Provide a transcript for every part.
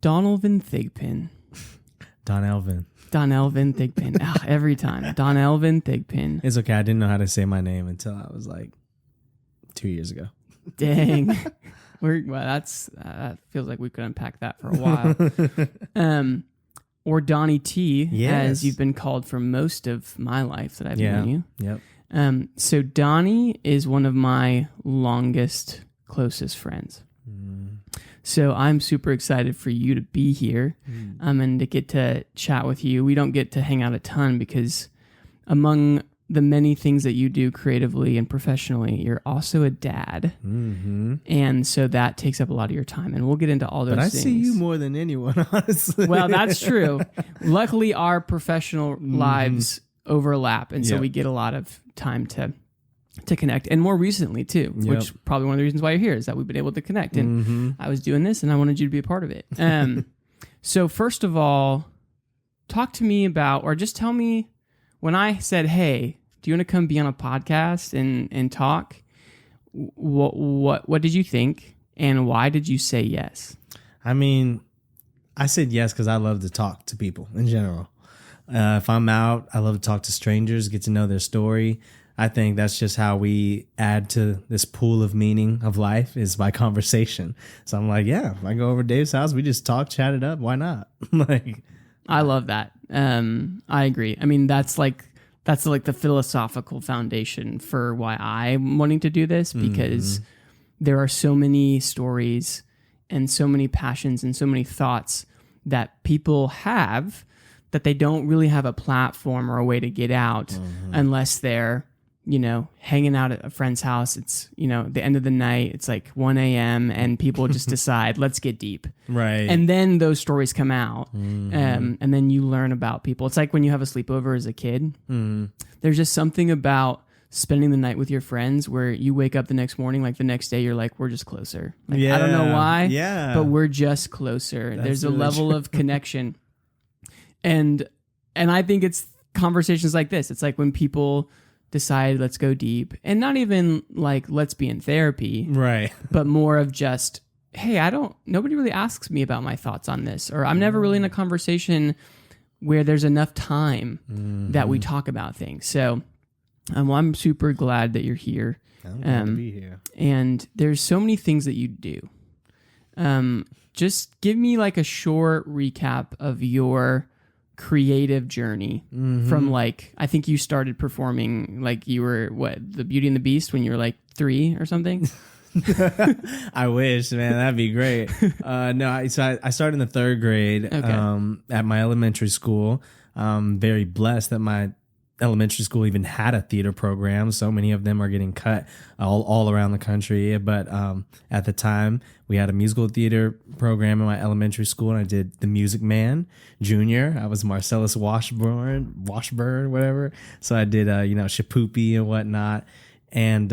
Donelvan Thigpen. Donelvan Thigpen. Every time. Donelvan Thigpen. It's okay. I didn't know how to say my name until I was like 2 years ago. Dang. That feels like we could unpack that for a while. Or Donnie T, as you've been called for most of my life that I've known you. Yep. So Donnie is one of my longest, closest friends. So I'm super excited for you to be here and to get to chat with you. We don't get to hang out a ton because among the many things that you do creatively and professionally, you're also a dad. Mm-hmm. And so that takes up a lot of your time. And we'll get into all those things. But I see you more than anyone, honestly. Well, that's true. Luckily, our professional lives overlap. And so we get a lot of time to connect. And more recently, too, which probably one of the reasons why you're here is that we've been able to connect. And I was doing this and I wanted you to be a part of it. So first of all, talk to me about, or just tell me, when I said, hey, do you want to come be on a podcast and talk? What did you think, and why did you say yes? I mean, I said yes because I love to talk to people in general. If I'm out, I love to talk to strangers, get to know their story. I think that's just how we add to this pool of meaning of life is by conversation. So I'm like, yeah, if I go over to Dave's house, we just talk, chat it up. Why not? I love that. I agree. I mean, that's like the philosophical foundation for why I'm wanting to do this, because there are so many stories and so many passions and so many thoughts that people have that they don't really have a platform or a way to get out unless they're, hanging out at a friend's house. It's, the end of the night, it's like 1 a.m. and people just decide, let's get deep. Right. And then those stories come out and then you learn about people. It's like when you have a sleepover as a kid, there's just something about spending the night with your friends where you wake up the next morning, like the next day, you're like, we're just closer. Like, I don't know why, but we're just closer. There's a level of connection. And I think it's conversations like this. It's like when people decide, let's go deep, and not even like, let's be in therapy, right? But more of just, hey, nobody really asks me about my thoughts on this, or I'm never really in a conversation where there's enough time that we talk about things. So I'm super glad that you're here. I'm glad to be here. And there's so many things that you do. Just give me like a short recap of your creative journey from like, I think you started performing like you were the Beauty and the Beast when you were like 3 or something. I wish, man, that'd be great. I started in the 3rd grade at my elementary school. Very blessed that my elementary school even had a theater program. So many of them are getting cut all around the country. But at the time, we had a musical theater program in my elementary school, and I did The Music Man Junior. I was Marcellus Washburn, whatever. So I did, Shapoopy and whatnot. And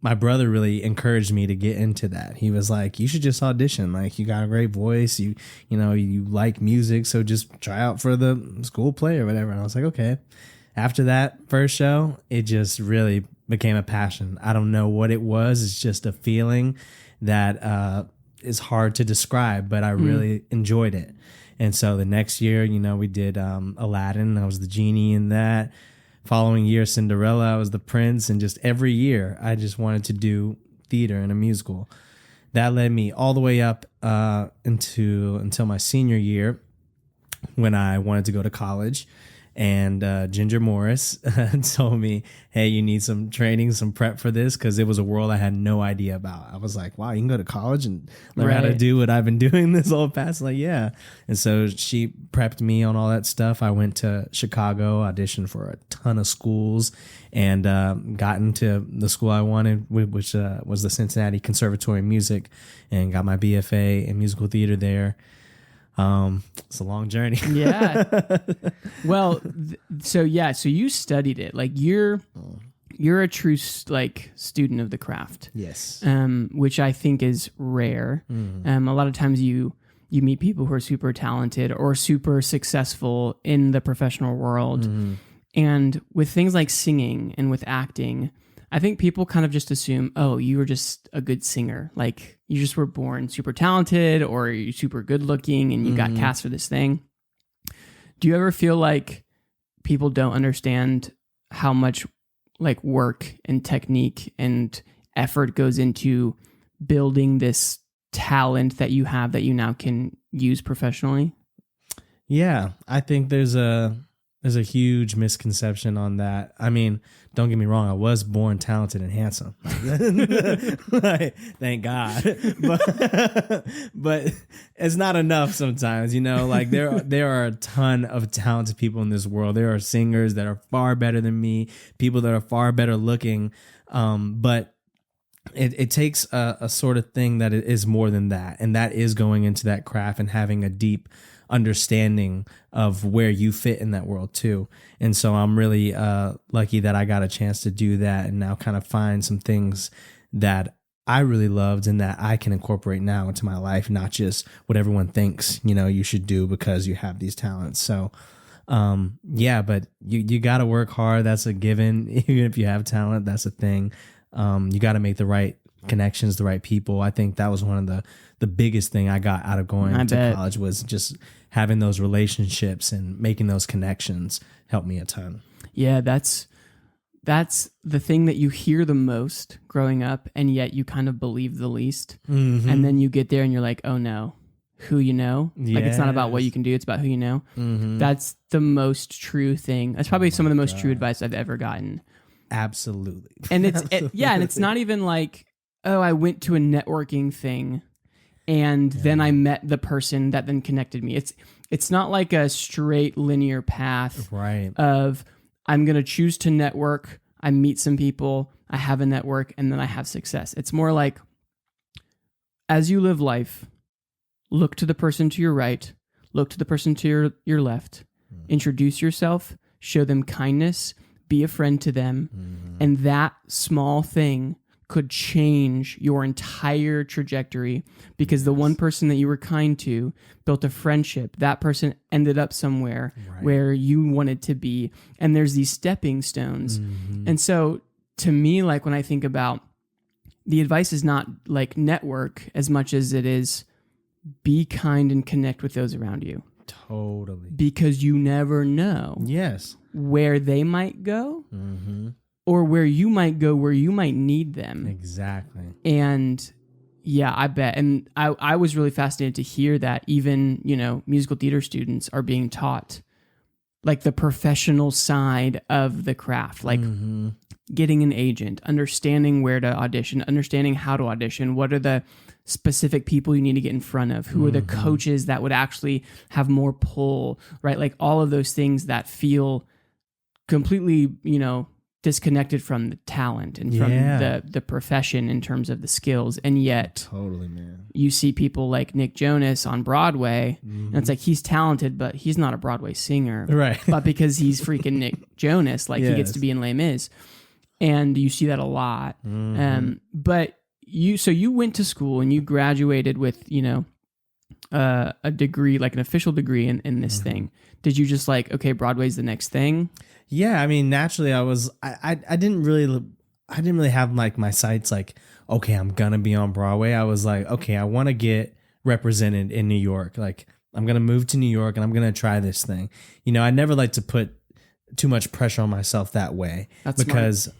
my brother really encouraged me to get into that. He was like, you should just audition. Like, you got a great voice. You like music. So just try out for the school play or whatever. And I was like, okay. After that first show, it just really became a passion. I don't know what it was. It's just a feeling that is hard to describe, but I really enjoyed it. And so the next year, we did Aladdin. I was the genie in that. Following year, Cinderella, I was the prince. And just every year, I just wanted to do theater and a musical. That led me all the way up until my senior year when I wanted to go to college. And Ginger Morris told me, hey, you need some training, some prep for this, because it was a world I had no idea about. I was like, wow, you can go to college and learn how to do what I've been doing this whole past. Like, yeah. And so she prepped me on all that stuff. I went to Chicago, auditioned for a ton of schools, and got into the school I wanted, which was the Cincinnati Conservatory of Music, and got my BFA in musical theater there. It's a long journey. Yeah. Well, so you studied it. Like you're a true student of the craft. Yes. Which I think is rare. A lot of times you meet people who are super talented or super successful in the professional world. And with things like singing and with acting, I think people kind of just assume, oh, you were just a good singer. Like you just were born super talented or you're super good looking and you got cast for this thing. Do you ever feel like people don't understand how much like work and technique and effort goes into building this talent that you have that you now can use professionally? Yeah, I think there's a huge misconception on that. I mean, don't get me wrong, I was born talented and handsome. Like, thank God. But it's not enough sometimes, you know, like there are a ton of talented people in this world. There are singers that are far better than me, people that are far better looking. But it takes a sort of thing that is more than that. And that is going into that craft and having a deep understanding of where you fit in that world too. And so I'm really lucky that I got a chance to do that and now kind of find some things that I really loved and that I can incorporate now into my life, not just what everyone thinks, you know, you should do because you have these talents. So yeah, but you got to work hard. That's a given. Even if you have talent, that's a thing. You got to make the right connections, the right people. I think that was one of the biggest thing I got out of going to college was just having those relationships and making those connections helped me a ton. Yeah, that's the thing that you hear the most growing up, and yet you kind of believe the least. And then you get there and you're like, oh no, who you know? Yes. Like it's not about what you can do, it's about who you know. That's the most true thing. That's probably some of the most true advice I've ever gotten. Absolutely. And it's and it's not even like, oh, I went to a networking thing and then I met the person that then connected me. It's not like a straight linear path of I'm going to choose to network, I meet some people, I have a network, and then I have success. It's more like as you live life, look to the person to your right, look to the person to your left, introduce yourself, show them kindness, be a friend to them, and that small thing could change your entire trajectory because the one person that you were kind to built a friendship. That person ended up somewhere where you wanted to be. And there's these stepping stones. And so to me, like when I think about the advice is not like network as much as it is be kind and connect with those around you. Totally. Because you never know. Yes. Where they might go. Or where you might go, where you might need them. Exactly. And yeah, I bet. And I was really fascinated to hear that even, you know, musical theater students are being taught like the professional side of the craft, like getting an agent, understanding where to audition, understanding how to audition, what are the specific people you need to get in front of, who are the coaches that would actually have more pull, right? Like all of those things that feel completely, you know, disconnected from the talent and from the profession in terms of the skills. And yet totally, man, you see people like Nick Jonas on Broadway and it's like he's talented, but he's not a Broadway singer. Right. But because he's freaking Nick Jonas, like he gets to be in Les Mis. And you see that a lot. But you went to school and you graduated with, you know, a degree, like an official degree in this thing. Did you just like, okay, Broadway's the next thing? Yeah, I mean, naturally, I didn't really have like my sights like, okay, I'm gonna be on Broadway. I was like, okay, I want to get represented in New York. Like, I'm gonna move to New York and I'm gonna try this thing. You know, I never like to put too much pressure on myself that way. That's because smart.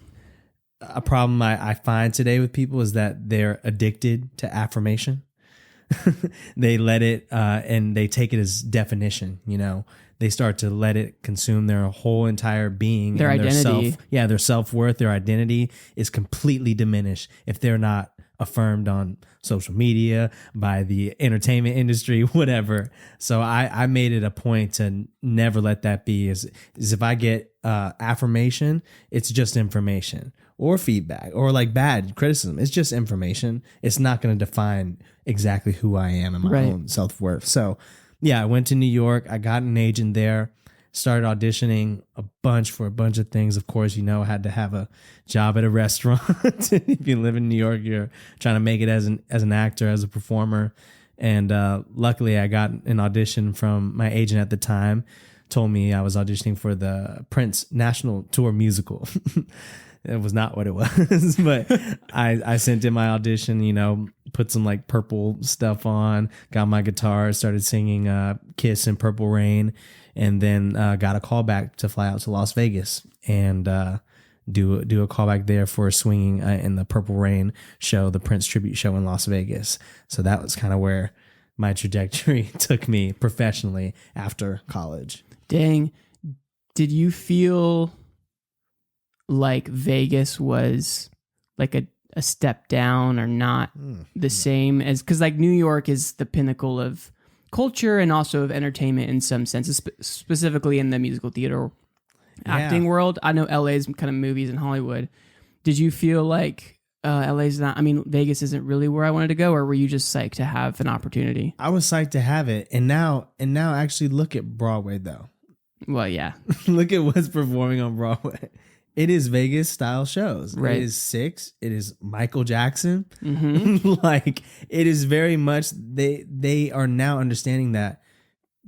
A problem I find today with people is that they're addicted to affirmation. They let it and they take it as definition, you know. They start to let it consume their whole entire being. Their identity. Their self-worth, their identity is completely diminished if they're not affirmed on social media, by the entertainment industry, whatever. So I made it a point to never let that be. Is if I get affirmation, it's just information or feedback or like bad criticism. It's just information. It's not going to define exactly who I am and my own self-worth. So yeah, I went to New York. I got an agent there, started auditioning for a bunch of things. Of course, you know, I had to have a job at a restaurant. If you live in New York, you're trying to make it as an actor, as a performer. And luckily, I got an audition from my agent at the time, told me I was auditioning for the Prince National Tour musical. It was not what it was, but I sent in my audition, put some like purple stuff on, got my guitar, started singing Kiss and Purple Rain, and then got a call back to fly out to Las Vegas and do a callback there for swinging in the Purple Rain show, the Prince tribute show in Las Vegas. So that was kind of where my trajectory took me professionally after college. Dang. Did you feel like Vegas was like a step down or not the same as, because like New York is the pinnacle of culture and also of entertainment in some senses, specifically in the musical theater acting world. I know LA's kind of movies and Hollywood. Did you feel like LA's not, I mean, Vegas isn't really where I wanted to go, or were you just psyched to have an opportunity? I was psyched to have it. And now actually look at Broadway though. Well, yeah. Look at what's performing on Broadway. It is Vegas style shows. Right. It is Six. It is Michael Jackson. Mm-hmm. Like, it is very much, they are now understanding that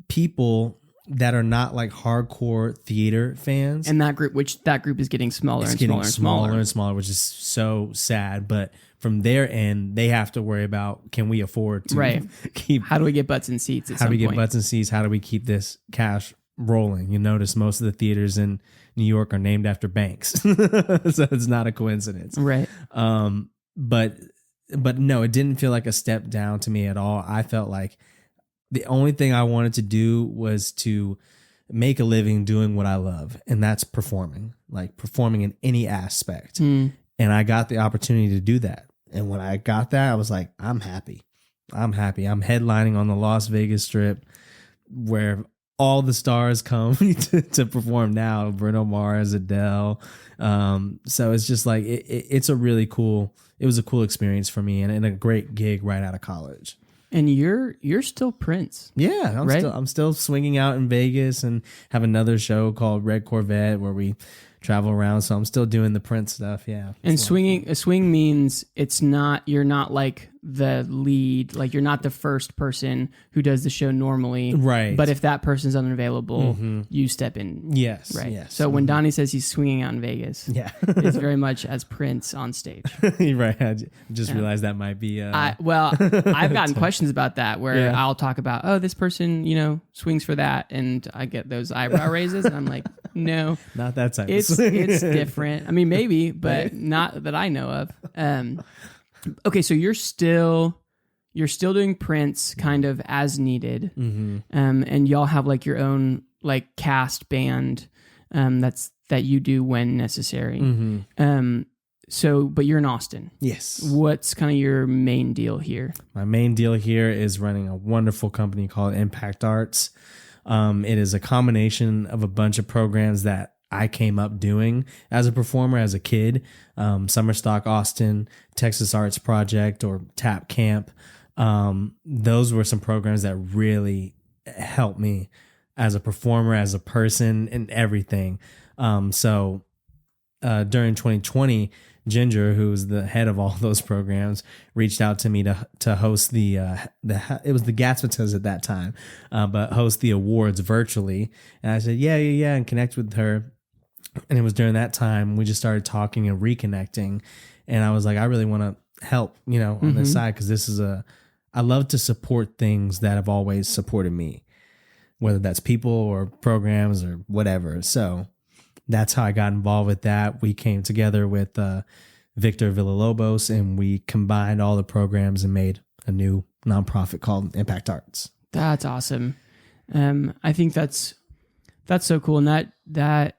people that are not like hardcore theater fans. And that group is getting smaller and smaller and smaller, which is so sad. But from their end, they have to worry about, can we afford to keep, how do we get butts in seats at some point? How do we get butts in seats? How do we keep this cash rolling? You notice most of the theaters in New York are named after banks. So it's not a coincidence. Right. But no, it didn't feel like a step down to me at all. I felt like the only thing I wanted to do was to make a living doing what I love. And that's performing in any aspect. And I got the opportunity to do that. And when I got that, I was like, I'm happy. I'm headlining on the Las Vegas Strip, where all the stars come to perform now. Bruno Mars, Adele. So it's just like, it was a cool experience for me and a great gig right out of college. And you're still Prince. Yeah, I'm still swinging out in Vegas and have another show called Red Corvette where we travel around. So I'm still doing the Prince stuff. Yeah. And a swing means you're not like the lead, like you're not the first person who does the show normally. Right. But if that person's unavailable, you step in. Yes. Right. Yes. So when Donnie says he's swinging out in Vegas, it's very much as Prince on stage. Right. I just realized that might be. I've gotten questions about that where I'll talk about, this person, swings for that. And I get those eyebrow raises and I'm like, no, not that type. It's different. I mean, maybe, but not that I know of. Okay, so you're still doing Prince kind of as needed, and y'all have like your own like cast band that you do when necessary. But you're in Austin. Yes. What's kind of your main deal here? My main deal here is running a wonderful company called Impact Arts. It is a combination of a bunch of programs that I came up doing as a performer, as a kid. Summer Stock Austin, Texas Arts Project, or TAP Camp. Those were some programs that really helped me as a performer, as a person, and everything. So during 2020, Ginger, who's the head of all those programs, reached out to me to host it was the Gatsby's at that time, but host the awards virtually. And I said, yeah, and connect with her. And it was during that time we just started talking and reconnecting. And I was like, I really want to help, on this side, because I love to support things that have always supported me, whether that's people or programs or whatever. So that's how I got involved with that. We came together with Victor Villalobos and we combined all the programs and made a new nonprofit called Impact Arts. That's awesome. I think that's so cool. And that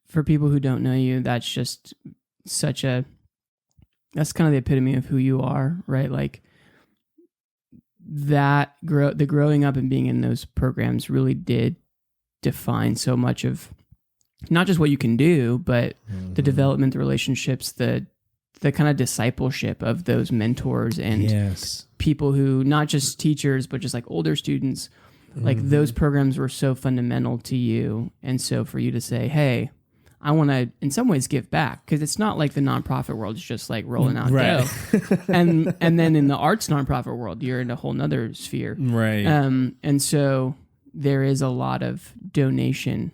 for people who don't know you, that's just that's kind of the epitome of who you are, right? Like the growing up and being in those programs really did define so much of not just what you can do, but the development, the relationships, the kind of discipleship of those mentors and people who, not just teachers, but just like older students, like those programs were so fundamental to you. And so for you to say, hey, I want to, in some ways, give back, because it's not like the nonprofit world is just like rolling out dough. and then in the arts nonprofit world, you're in a whole nother sphere. Right. And so there is a lot of donation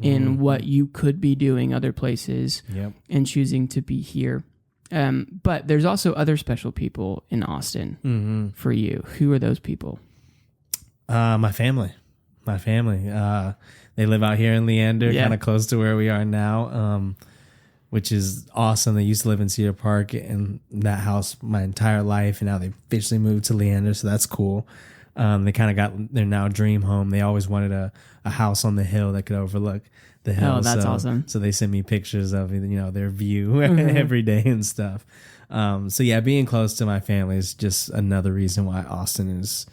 in what you could be doing other places and choosing to be here. But there's also other special people in Austin for you. Who are those people? My family. They live out here in Leander, kind of close to where we are now, which is awesome. They used to live in Cedar Park in that house my entire life, and now they officially moved to Leander, so that's cool. They kind of got their now dream home. They always wanted a house on the hill that could overlook the hill. Oh, that's awesome. So they send me pictures of their view every day and stuff. So yeah, being close to my family is just another reason why Austin is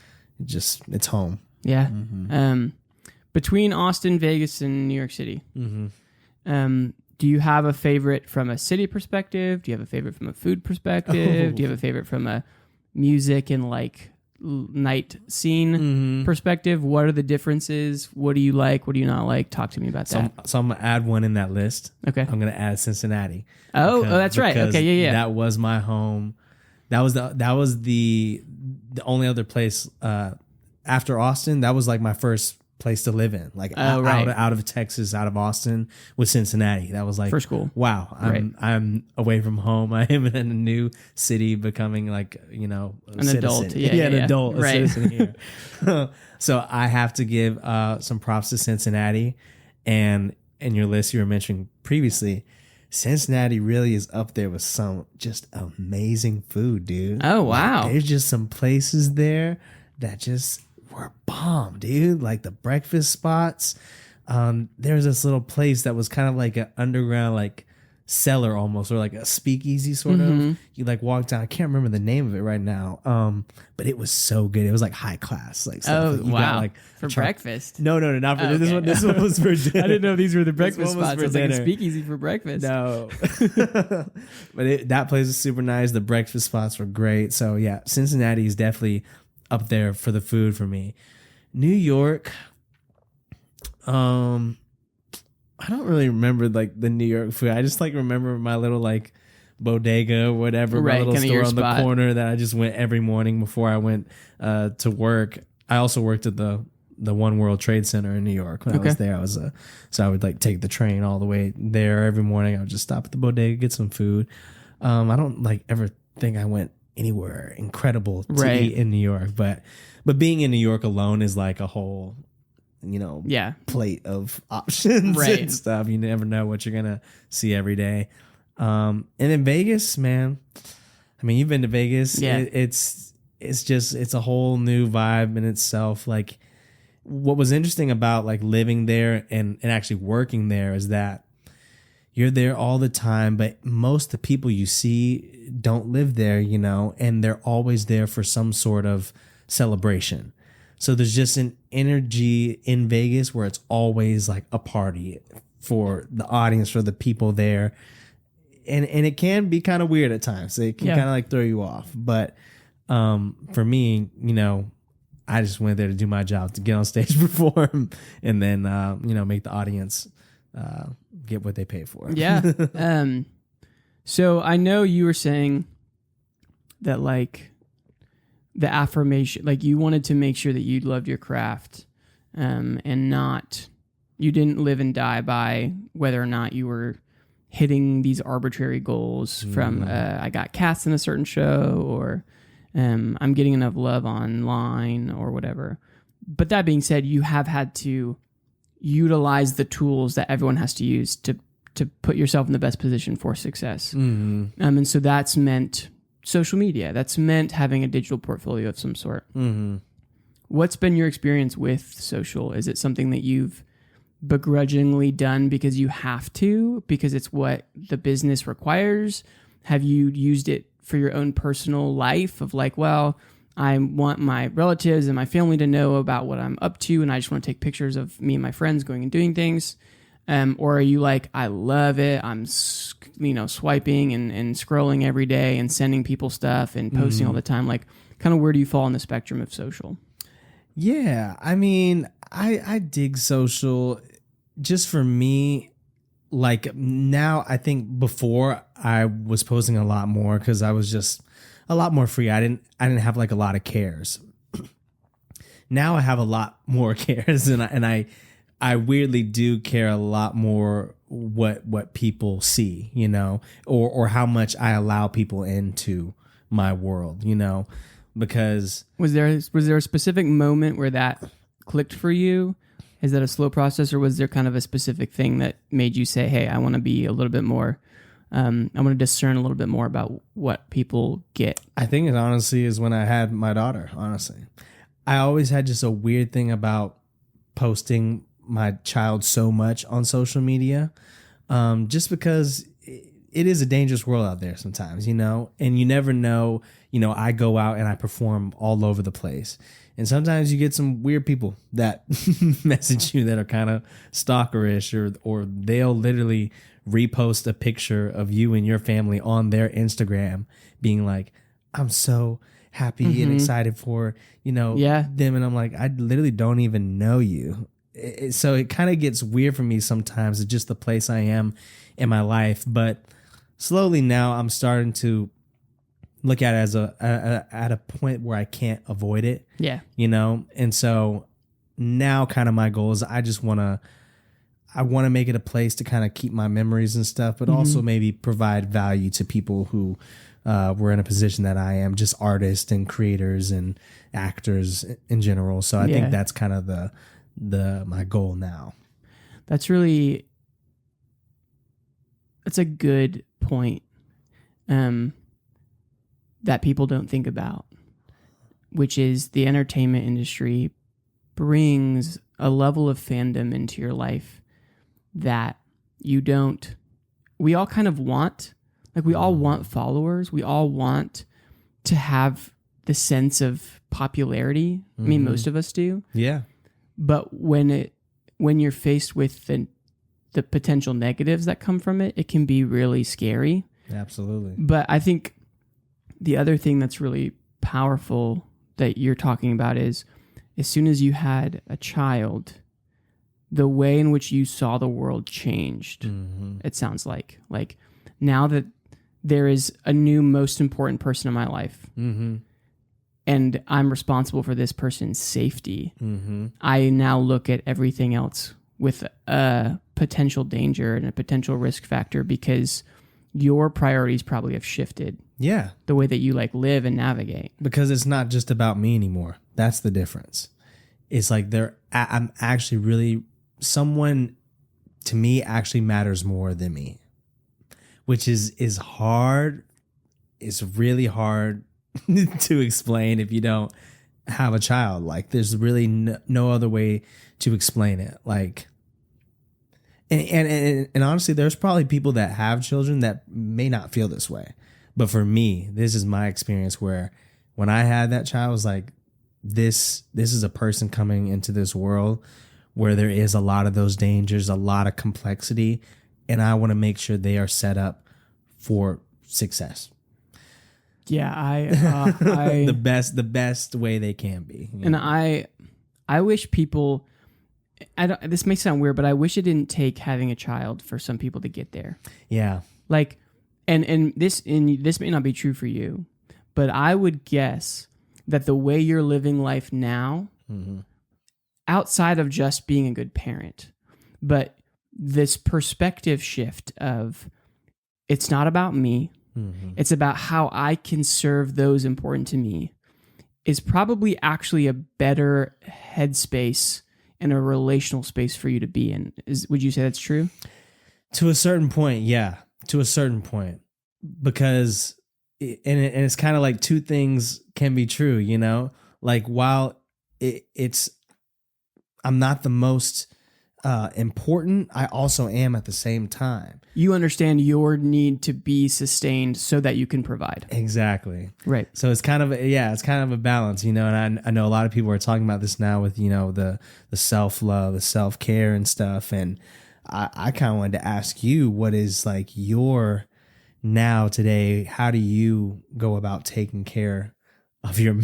just it's home. Yeah. Between Austin, Vegas, and New York City, do you have a favorite from a city perspective? Do you have a favorite from a food perspective? Do you have a favorite from a music and like night scene perspective? What are the differences? What do you like? What do you not like? Talk to me about that. So I'm gonna add one in that list. Okay. I'm gonna add Cincinnati. Oh, that's right. Okay, yeah. That was my home. That was the only other place after Austin. That was like my first place to live in, like out of Texas, out of Austin, with Cincinnati. That was like for school. Wow, I'm away from home. I am in a new city, becoming like an adult. An adult, a right. citizen here. So I have to give some props to Cincinnati, and in your list you were mentioning previously, Cincinnati really is up there with some just amazing food, dude. Oh wow, like, there's just some places there that just were bomb, dude. Like the breakfast spots. There's this little place that was kind of like an underground, like cellar almost, or like a speakeasy sort of. You like walk down. I can't remember the name of it right now. But it was so good. It was like high class, like stuff. Oh wow! Got, like for breakfast? No, not for this one. This one was for dinner. I didn't know these were the breakfast spots. It was like a speakeasy for breakfast. No, but that place was super nice. The breakfast spots were great. So yeah, Cincinnati is definitely up there for the food for me. New York, I don't really remember like the New York food. I just like remember my little like bodega or whatever, my little store on the corner that I just went every morning before I went to work. I also worked at the One World Trade Center in New York when I was there. So I would like take the train all the way there every morning. I would just stop at the bodega, get some food. I don't like ever think I went anywhere incredible to eat in New York, but being in New York alone is like a whole plate of options and stuff. You never know what you're gonna see every day. And then Vegas, man, I mean, you've been to Vegas. It's a whole new vibe in itself. Like what was interesting about like living there and actually working there is that you're there all the time, but most of the people you see don't live there, and they're always there for some sort of celebration. So there's just an energy in Vegas where it's always like a party for the audience, for the people there. And it can be kind of weird at times. It can kind of like throw you off. But for me, I just went there to do my job, to get on stage, perform, and then, make the audience get what they pay for. Yeah. So I know you were saying that like the affirmation, like you wanted to make sure that you loved your craft, and you didn't live and die by whether or not you were hitting these arbitrary goals from I got cast in a certain show, or I'm getting enough love online or whatever. But that being said, you have had to utilize the tools that everyone has to use to put yourself in the best position for success. And so that's meant social media. That's meant having a digital portfolio of some sort. What's been your experience with social? Is it something that you've begrudgingly done because you have to, because it's what the business requires? Have you used it for your own personal life of like, well, I want my relatives and my family to know about what I'm up to, and I just want to take pictures of me and my friends going and doing things? Or are you like, I love it, I'm swiping and scrolling every day and sending people stuff and posting all the time? Like, kind of where do you fall on the spectrum of social? Yeah, I mean, I dig social. Just for me, like now, I think before I was posting a lot more because I was just a lot more free. I didn't have like a lot of cares. Now I have a lot more cares, and I weirdly do care a lot more what people see, you know, or how much I allow people into my world, you know, because was there a specific moment where that clicked for you? Is that a slow process, or was there kind of a specific thing that made you say, hey, I want to be a little bit more, I want to discern a little bit more about what people get? I think it honestly is when I had my daughter, honestly. I always had just a weird thing about posting my child so much on social media, just because it is a dangerous world out there sometimes, you know, and you never know, you know, I go out and I perform all over the place. And sometimes you get some weird people that message you that are kind of stalkerish, or they'll literally repost a picture of you and your family on their Instagram being like, I'm so happy and excited for, you know, them. And I'm like, I literally don't even know you. So it kind of gets weird for me sometimes. It's just the place I am in my life. But slowly now I'm starting to look at it as at a point where I can't avoid it. Yeah. You know? And so now kind of my goal is I want to make it a place to kind of keep my memories and stuff, but also maybe provide value to people who were in a position that I am, just artists and creators and actors in general. So I think that's kind of my goal now. That's a good point. That people don't think about, which is the entertainment industry brings a level of fandom into your life that we all kind of want. Like, we all want followers. We all want to have the sense of popularity. I mean, most of us do. Yeah. But when you're faced with the potential negatives that come from it, it can be really scary. Absolutely. But I think the other thing that's really powerful that you're talking about is, as soon as you had a child, the way in which you saw the world changed. It sounds like now that there is a new most important person in my life, and I'm responsible for this person's safety, I now look at everything else with a potential danger and a potential risk factor, because your priorities probably have shifted. Yeah. The way that you live and navigate. Because it's not just about me anymore. That's the difference. It's like I'm actually really, someone to me actually matters more than me, which is hard. It's really hard to explain if you don't have a child. Like, there's really no other way to explain it. Like, and honestly, there's probably people that have children that may not feel this way. But for me, this is my experience where when I had that child, I was like, this is a person coming into this world where there is a lot of those dangers, a lot of complexity, and I want to make sure they are set up for success. Yeah, I the best way they can be. And I wish people, this may sound weird, but I wish it didn't take having a child for some people to get there. Yeah. Like, and this may not be true for you, but I would guess that the way you're living life now, outside of just being a good parent, but this perspective shift of, it's not about me, it's about how I can serve those important to me, is probably actually a better headspace and a relational space for you to be in. Would you say that's true? To a certain point, yeah. To a certain point, because it's kind of like two things can be true, you know. Like, while it's I'm not the most important, I also am at the same time. You understand your need to be sustained so that you can provide. Exactly. Right. So it's kind of a balance, you know. And I know a lot of people are talking about this now with, you know, the self-love, the self-care and stuff. And I kind of wanted to ask you, what is like your now today? How do you go about taking care of your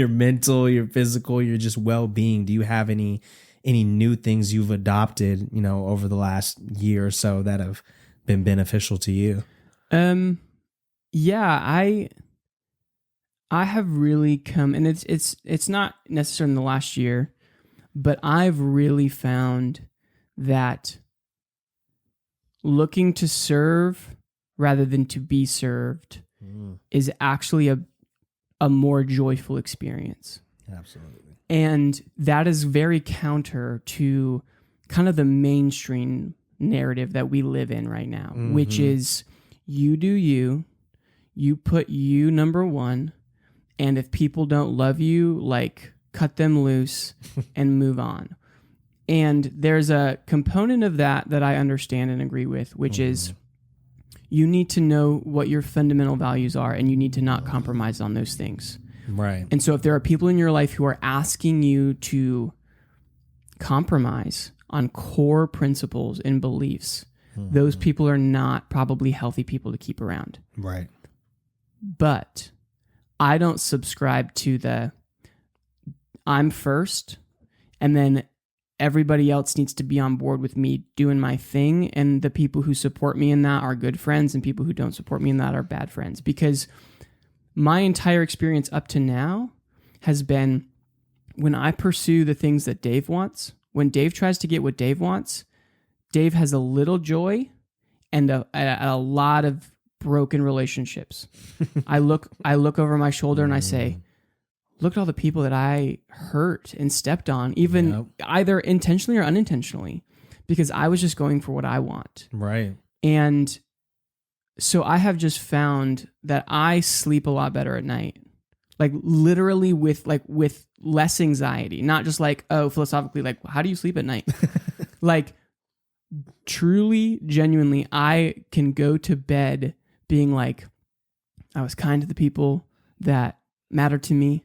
mental, your physical, your just well-being? Do you have any new things you've adopted, you know, over the last year or so that have been beneficial to you? Yeah, I have really come, and it's not necessarily in the last year, but I've really found that looking to serve rather than to be served is actually a more joyful experience. Absolutely. And that is very counter to kind of the mainstream narrative that we live in right now, which is you do you put you number one, and if people don't love you, like cut them loose and move on. And there's a component of that I understand and agree with, which is you need to know what your fundamental values are, and you need to not compromise on those things. Right. And so if there are people in your life who are asking you to compromise on core principles and beliefs, those people are not probably healthy people to keep around. Right. But I don't subscribe to the I'm first, and then everybody else needs to be on board with me doing my thing, and the people who support me in that are good friends, and people who don't support me in that are bad friends. Because my entire experience up to now has been when I pursue the things that Dave wants, when Dave tries to get what Dave wants, Dave has a little joy and a lot of broken relationships. I look over my shoulder and I say, look at all the people that I hurt and stepped on, even either intentionally or unintentionally, because I was just going for what I want. Right. And so I have just found that I sleep a lot better at night, like literally with less anxiety, not just like, oh, philosophically, like, how do you sleep at night? Like truly, genuinely, I can go to bed being like, I was kind to the people that mattered to me.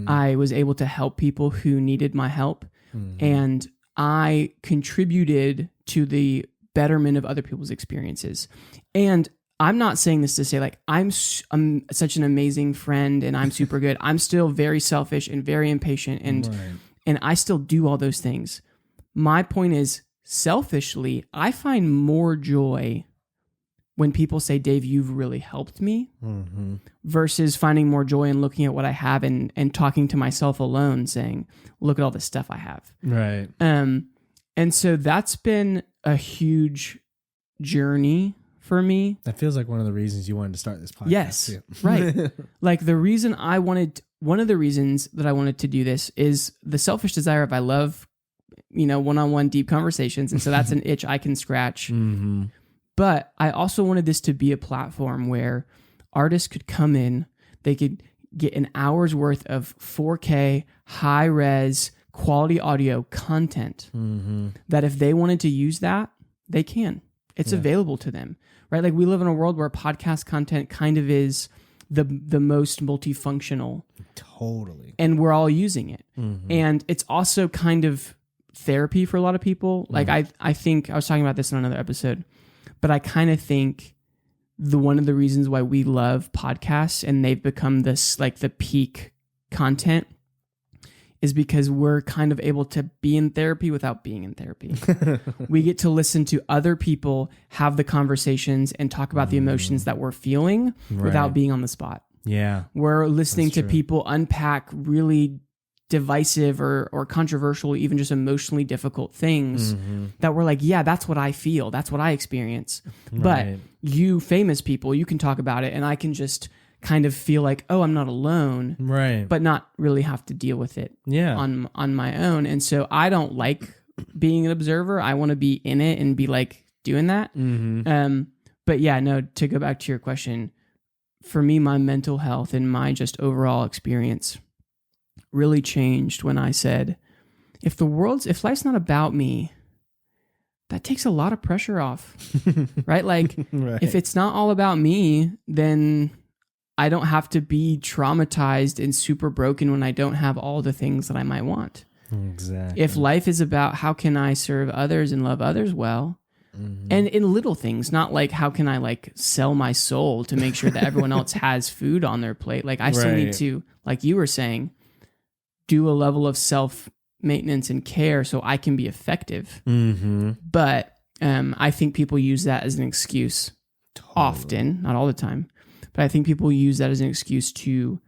I was able to help people who needed my help, and I contributed to the betterment of other people's experiences. And I'm not saying this to say like I'm such an amazing friend and I'm super good. I'm still very selfish and very impatient, and I still do all those things. My point is, selfishly, I find more joy when people say, Dave, you've really helped me, versus finding more joy in looking at what I have and talking to myself alone saying, look at all the stuff I have. Right. And so that's been a huge journey for me. That feels like one of the reasons you wanted to start this podcast. Yes, too. Right. Like one of the reasons that I wanted to do this is the selfish desire of I love, one-on-one deep conversations. And so that's an itch I can scratch. But I also wanted this to be a platform where artists could come in, they could get an hour's worth of 4K, high-res, quality audio content that if they wanted to use that, they can. It's available to them, right? Like we live in a world where podcast content kind of is the most multifunctional. Totally. And we're all using it. And it's also kind of therapy for a lot of people. Like I think, I was talking about this in another episode, but I kind of think one of the reasons why we love podcasts and they've become this like the peak content is because we're kind of able to be in therapy without being in therapy. We get to listen to other people have the conversations and talk about the emotions that we're feeling without being on the spot. Yeah. We're listening to people unpack really divisive or controversial, even just emotionally difficult things that we're like, yeah, that's what I feel. That's what I experience. But you famous people, you can talk about it and I can just kind of feel like, oh, I'm not alone. Right. But not really have to deal with it on my own. And so I don't like being an observer. I want to be in it and be like doing that. But yeah, no, to go back to your question, for me, my mental health and my just overall experience really changed when I said, if life's not about me, that takes a lot of pressure off, right? Like if it's not all about me, then I don't have to be traumatized and super broken when I don't have all the things that I might want. Exactly. If life is about how can I serve others and love others well, and in little things, not like how can I like sell my soul to make sure that everyone else has food on their plate. Like I still need to, like you were saying, do a level of self-maintenance and care so I can be effective. But I think people use that as an excuse often, not all the time, but I think people use that as an excuse to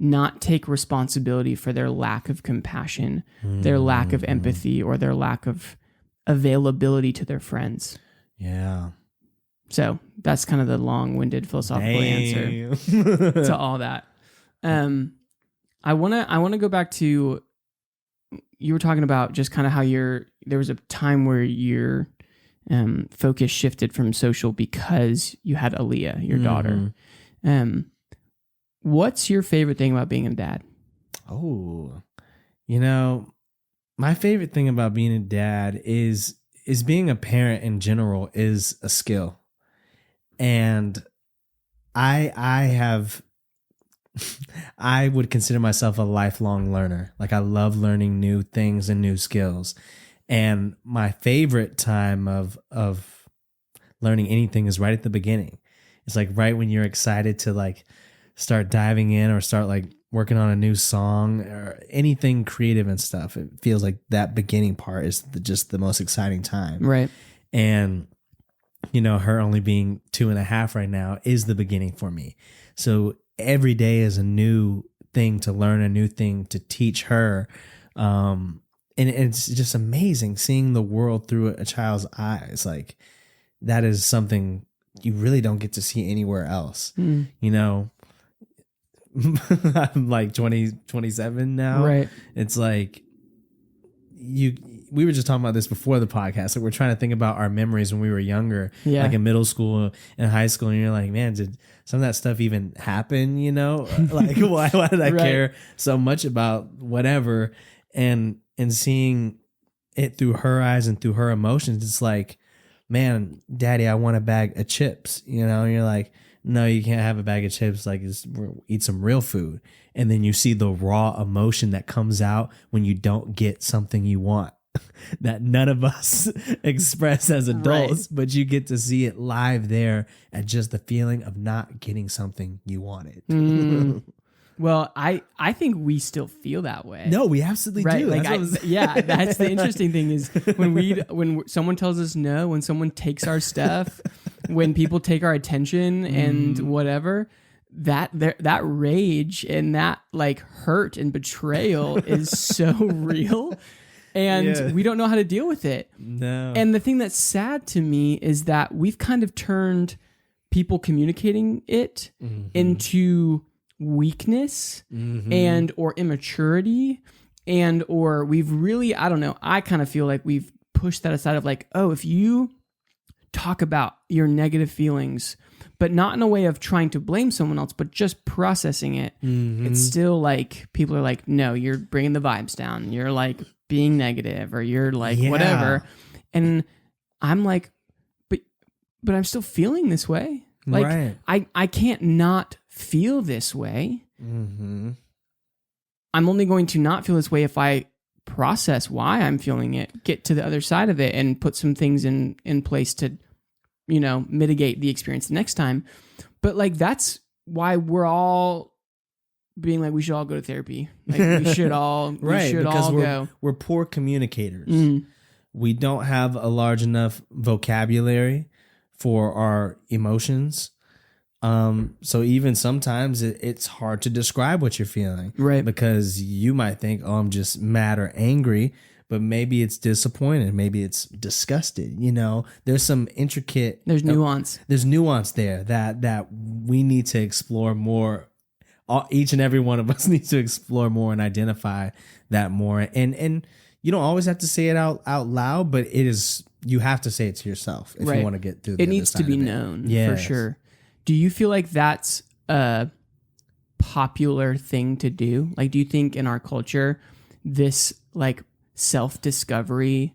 not take responsibility for their lack of compassion, their lack of empathy, or their lack of availability to their friends. Yeah. So that's kind of the long-winded philosophical answer to all that. I wanna go back to, you were talking about just kind of how there was a time where your focus shifted from social because you had Aaliyah, your daughter. What's your favorite thing about being a dad? Oh, my favorite thing about being a dad is being a parent in general is a skill. And I would consider myself a lifelong learner. Like, I love learning new things and new skills. And my favorite time of learning anything is right at the beginning. It's like right when you're excited to like start diving in or start like working on a new song or anything creative and stuff. It feels like that beginning part is just the most exciting time. Right. And, her only being 2.5 right now is the beginning for me. So every day is a new thing to learn, a new thing to teach her. And it's just amazing seeing the world through a child's eyes. Like, that is something you really don't get to see anywhere else. I'm like 27 now. Right. It's like we were just talking about this before the podcast. Like, we're trying to think about our memories when we were younger, like in middle school and high school. And you're like, man, did some of that stuff even happen? Like, why did I care so much about whatever? And seeing it through her eyes and through her emotions, it's like, man, Daddy, I want a bag of chips. And you're like, no, you can't have a bag of chips. Like, eat some real food. And then you see the raw emotion that comes out when you don't get something you want that none of us express as adults, but you get to see it live there at just the feeling of not getting something you wanted. Well, I think we still feel that way. No, we absolutely do. Like, that's the interesting thing is when someone tells us no, when someone takes our stuff, when people take our attention and whatever, that rage and that like hurt and betrayal is so real, and we don't know how to deal with it. No. And the thing that's sad to me is that we've kind of turned people communicating it into weakness and or immaturity, and or we've really, I don't know, I kind of feel like we've pushed that aside of like, oh, if you talk about your negative feelings, but not in a way of trying to blame someone else, but just processing it, it's still like people are like, no, you're bringing the vibes down, you're like being negative, or you're like whatever. And I'm like, but I'm still feeling this way. Like, I can't not feel this way. I'm only going to not feel this way if I process why I'm feeling it, get to the other side of it, and put some things in place to, mitigate the experience the next time. But like, that's why we're all being like, we should all go to therapy. Like, we should all, go. We're poor communicators. We don't have a large enough vocabulary for our emotions. So even sometimes it's hard to describe what you're feeling. Right. Because you might think, oh, I'm just mad or angry, but maybe it's disappointed. Maybe it's disgusted. There's some intricate. There's nuance. There's nuance there that we need to explore more. Each and every one of us needs to explore more and identify that more. And you don't always have to say it out loud, but you have to say it to yourself if you want to get through. It needs to be known for sure. Do you feel like that's a popular thing to do? Like, do you think in our culture, this like self-discovery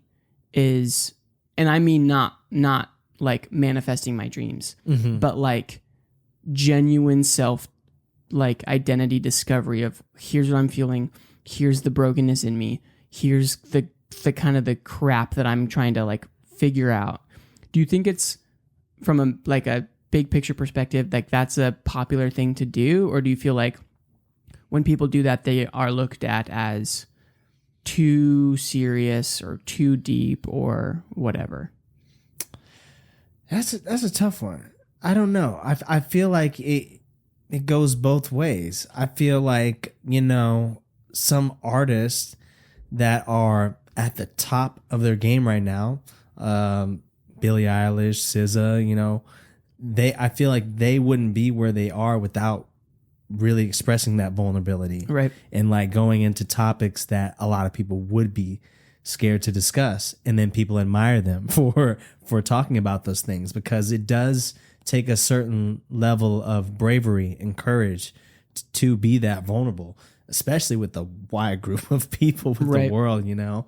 is, and I mean not like manifesting my dreams, but like genuine like identity discovery of, here's what I'm feeling, here's the brokenness in me, here's the kind of the crap that I'm trying to like figure out. Do you think it's from a big picture perspective, like that's a popular thing to do? Or do you feel like when people do that, they are looked at as too serious or too deep or whatever? That's a tough one. I don't know. I feel like it goes both ways. I feel like, some artists that are at the top of their game right now. Billie Eilish, SZA, you know, I feel like they wouldn't be where they are without really expressing that vulnerability. Right. And like going into topics that a lot of people would be scared to discuss. And then people admire them for talking about those things, because it does take a certain level of bravery and courage to be that vulnerable, especially with the wide group of people with the world, you know?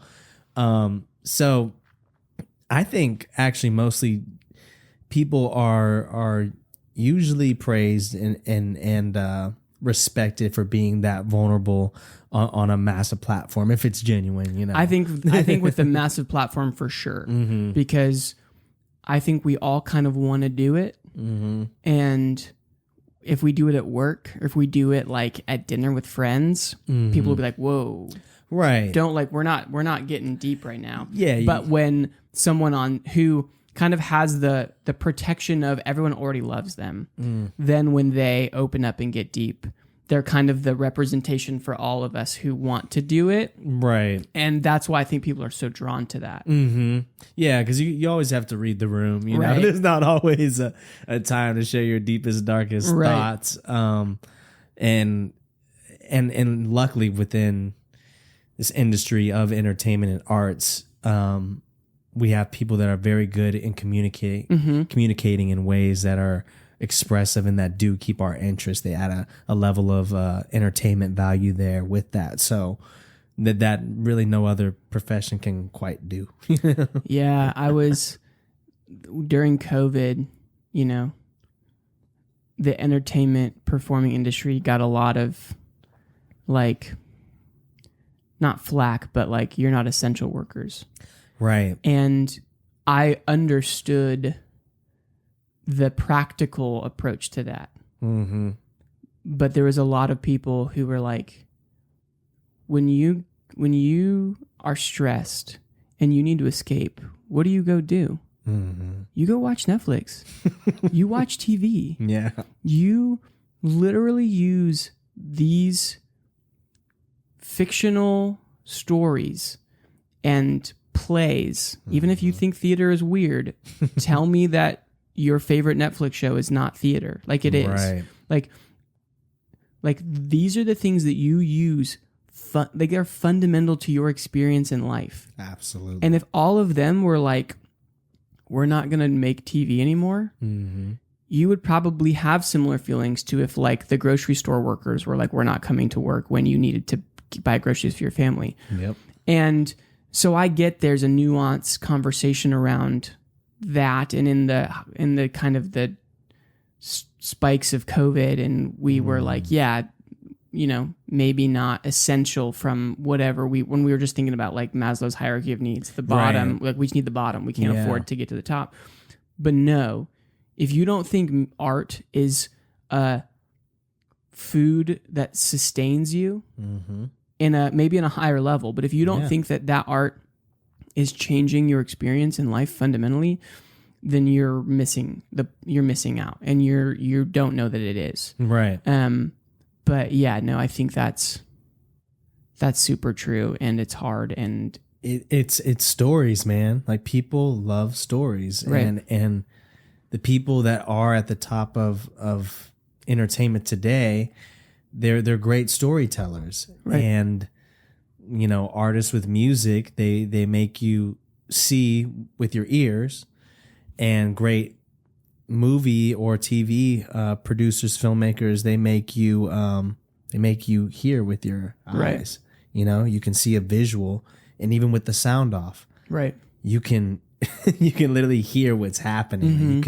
So I think actually mostly people are usually praised and respected for being that vulnerable on a massive platform if it's genuine, you know. I think with the massive platform for sure, because I think we all kind of want to do it, and if we do it at work, or if we do it like at dinner with friends, people will be like, "Whoa." Right. Don't like we're not getting deep right now. Yeah. But when someone who kind of has the protection of everyone already loves them, then when they open up and get deep, they're kind of the representation for all of us who want to do it. Right. And that's why I think people are so drawn to that. Yeah, because you always have to read the room. You know, there's not always a time to share your deepest, darkest thoughts. And luckily within this industry of entertainment and arts, we have people that are very good in communicating in ways that are expressive and that do keep our interest. They add a level of entertainment value there with that. So that really no other profession can quite do. Yeah, I was during COVID, you know, the entertainment performing industry got a lot of like, not flack, but like, you're not essential workers. Right. And I understood the practical approach to that. But there was a lot of people who were like, when you are stressed and you need to escape, what do you go do? You go watch Netflix. You watch TV. Yeah. You literally use these fictional stories and plays. Even if you think theater is weird, tell me that your favorite Netflix show is not theater. Like it is. Right. Like these are the things that you use. Like they're fundamental to your experience in life. Absolutely. And if all of them were like, we're not going to make TV anymore, you would probably have similar feelings to if like the grocery store workers were like, we're not coming to work when you needed to buy groceries for your family. Yep. And so I get there's a nuanced conversation around that, and in the kind of the spikes of COVID, and we were like, yeah, you know, maybe not essential from whatever when we were just thinking about like Maslow's hierarchy of needs, the bottom, like we just need the bottom. We can't afford to get to the top. But no, if you don't think art is a food that sustains you maybe in a higher level, but if you don't think that art is changing your experience in life fundamentally, then you're missing out, and you don't know that it is. Right. But yeah, no, I think that's super true, and it's hard, and it's stories, man. Like people love stories, and the people that are at the top of entertainment today, they're great storytellers, and you know, artists with music, they make you see with your ears, and great movie or TV producers, filmmakers, they make you hear with your eyes. You know, you can see a visual, and even with the sound off, you can literally hear what's happening.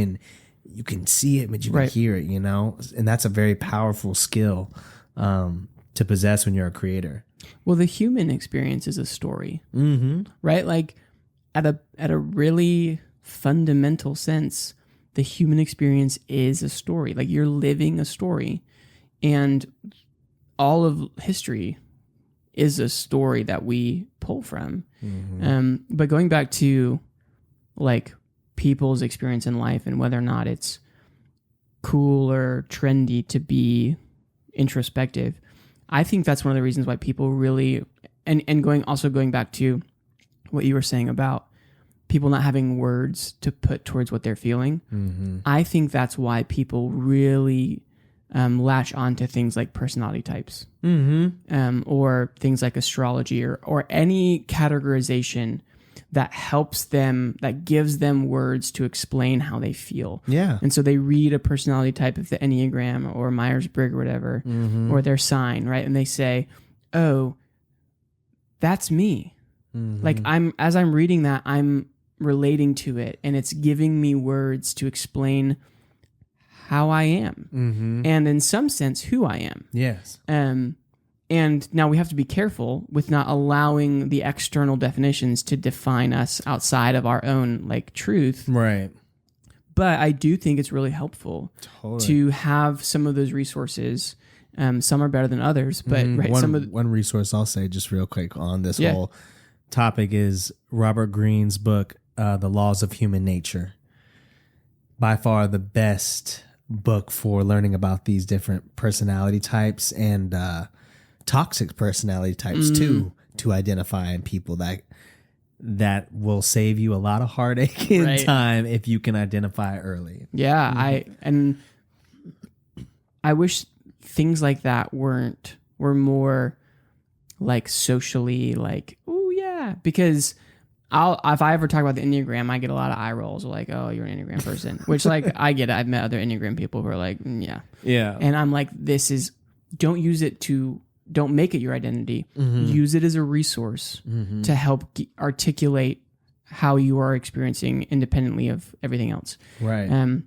You can see it, but you can hear it. You know, and that's a very powerful skill to possess when you're a creator. Well, the human experience is a story, right? Like at a really fundamental sense, the human experience is a story. Like you're living a story, and all of history is a story that we pull from. But going back to like people's experience in life and whether or not it's cool or trendy to be introspective, I think that's one of the reasons why people really, and going back to what you were saying about people not having words to put towards what they're feeling. Mm-hmm. I think that's why people really latch onto things like personality types, or things like astrology, or any categorization that helps them, that gives them words to explain how they feel. Yeah. And so they read a personality type of the Enneagram or Myers-Briggs or whatever, or their sign, right? And they say, oh, that's me. Like as I'm reading that, I'm relating to it, and it's giving me words to explain how I am, and in some sense, who I am. Yes. And now we have to be careful with not allowing the external definitions to define us outside of our own like truth. Right. But I do think it's really helpful to have some of those resources. Some are better than others, but one resource I'll say just real quick on this whole topic is Robert Greene's book, The Laws of Human Nature. By far the best book for learning about these different personality types and toxic personality types too, to identify in people that will save you a lot of heartache in time if you can identify early. Yeah, I wish things like that were more like socially like, oh yeah, because if I ever talk about the Enneagram, I get a lot of eye rolls like, oh, you're an Enneagram person, which like I get it. I've met other Enneagram people who are like, yeah. And I'm like, don't make it your identity. Use it as a resource to help articulate how you are experiencing independently of everything else. Right.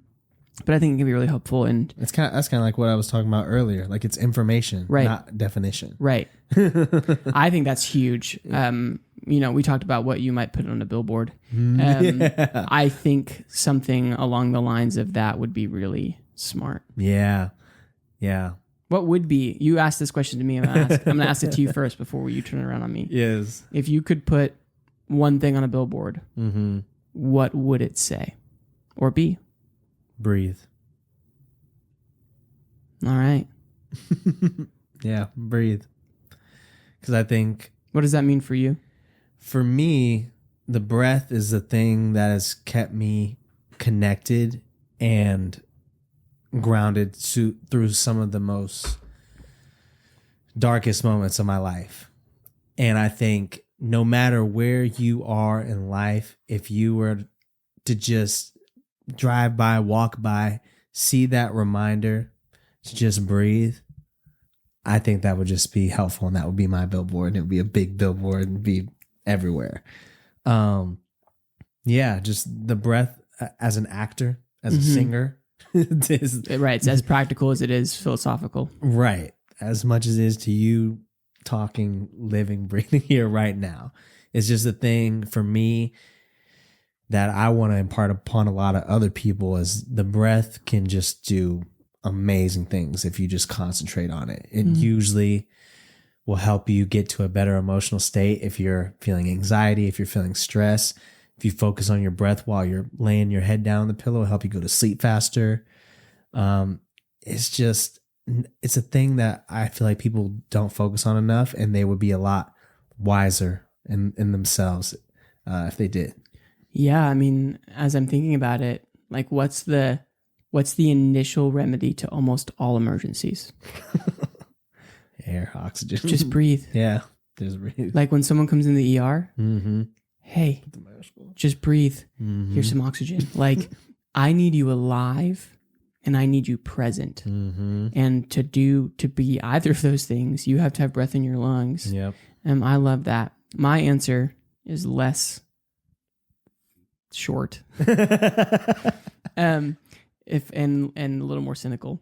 But I think it can be really helpful, and that's kind of like what I was talking about earlier. Like it's information, not definition. Right. I think that's huge. We talked about what you might put on a billboard. I think something along the lines of that would be really smart. Yeah. Yeah. What would be? You asked this question to me. I'm going to ask it to you first before you turn it around on me. Yes. If you could put one thing on a billboard, what would it say or be? Breathe. All right. Yeah, breathe. Because I think... What does that mean for you? For me, the breath is the thing that has kept me connected and grounded through some of the most darkest moments of my life. And I think no matter where you are in life, if you were to just drive by, walk by, see that reminder to just breathe, I think that would just be helpful, and that would be my billboard, and it would be a big billboard and be everywhere. Just the breath as an actor, as a singer. Right. It's as practical as it is philosophical. Right. As much as it is to you talking, living, breathing here right now. It's just a thing for me that I want to impart upon a lot of other people, is the breath can just do amazing things if you just concentrate on it. It usually will help you get to a better emotional state if you're feeling anxiety, if you're feeling stress. If you focus on your breath while you're laying your head down on the pillow, it'll help you go to sleep faster. It's a thing that I feel like people don't focus on enough, and they would be a lot wiser in themselves if they did. Yeah, I mean, as I'm thinking about it, like what's the initial remedy to almost all emergencies? Air, oxygen. Just breathe. Yeah, just breathe. Like when someone comes in the ER, hey, just breathe. Here's some oxygen. Like, I need you alive and I need you present. And to be either of those things, you have to have breath in your lungs. Yep. I love that. My answer is less short. If and a little more cynical.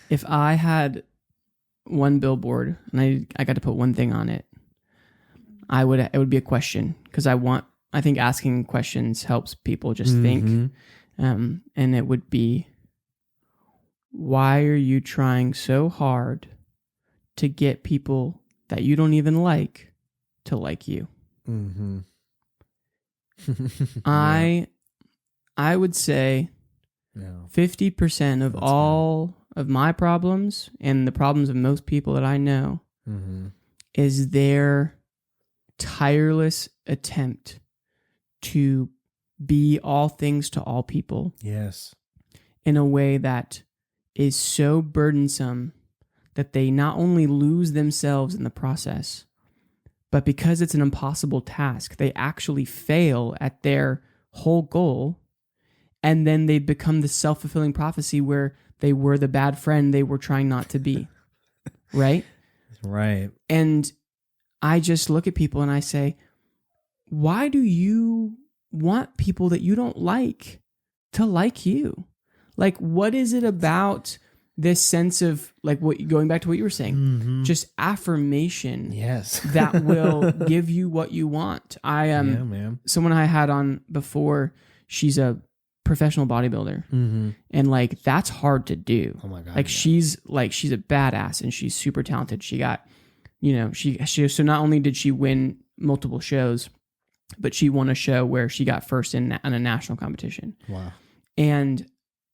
If I had one billboard and I got to put one thing on it, it would be a question, because I think asking questions helps people just think. And it would be, why are you trying so hard to get people that you don't even like to like you? I would say 50% of all of my problems and the problems of most people that I know is their tireless attempt to be all things to all people. Yes. In a way that is so burdensome that they not only lose themselves in the process, but because it's an impossible task, they actually fail at their whole goal. And then they become the self-fulfilling prophecy where they were the bad friend they were trying not to be. Right? Right. And I just look at people and I say, why do you want people that you don't like to like you? Like, what is it about this sense of, like, what, going back to what you were saying, just affirmation that will give you what you want? Someone I had on before, she's a professional bodybuilder, and like that's hard to do. Oh my God. Like she's a badass and she's super talented. She got, so not only did she win multiple shows, but she won a show where she got first in a national competition. Wow. And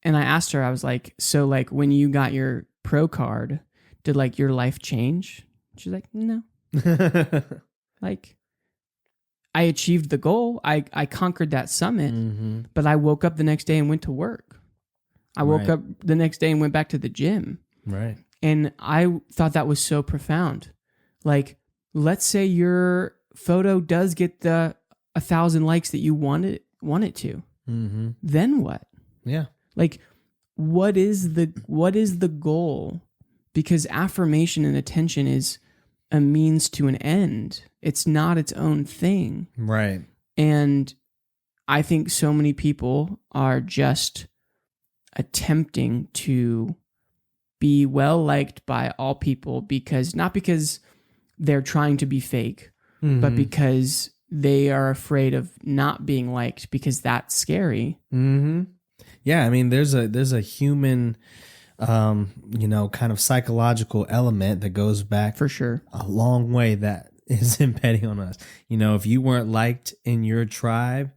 I asked her, I was like, so like when you got your pro card, did like your life change? She's like, no. Like, I achieved the goal. I conquered that summit, but I woke up the next day and went to work. I woke up the next day and went back to the gym. Right. And I thought that was so profound. Like, let's say your photo does get the 1,000 likes that you want it to. Then what? Yeah. Like, what is the goal? Because affirmation and attention is a means to an end. It's not its own thing. Right. And I think so many people are just attempting to be well liked by all people not because they're trying to be fake, but because they are afraid of not being liked because that's scary. Yeah, I mean, there's a human, kind of psychological element that goes back for sure a long way that is embedding on us. If you weren't liked in your tribe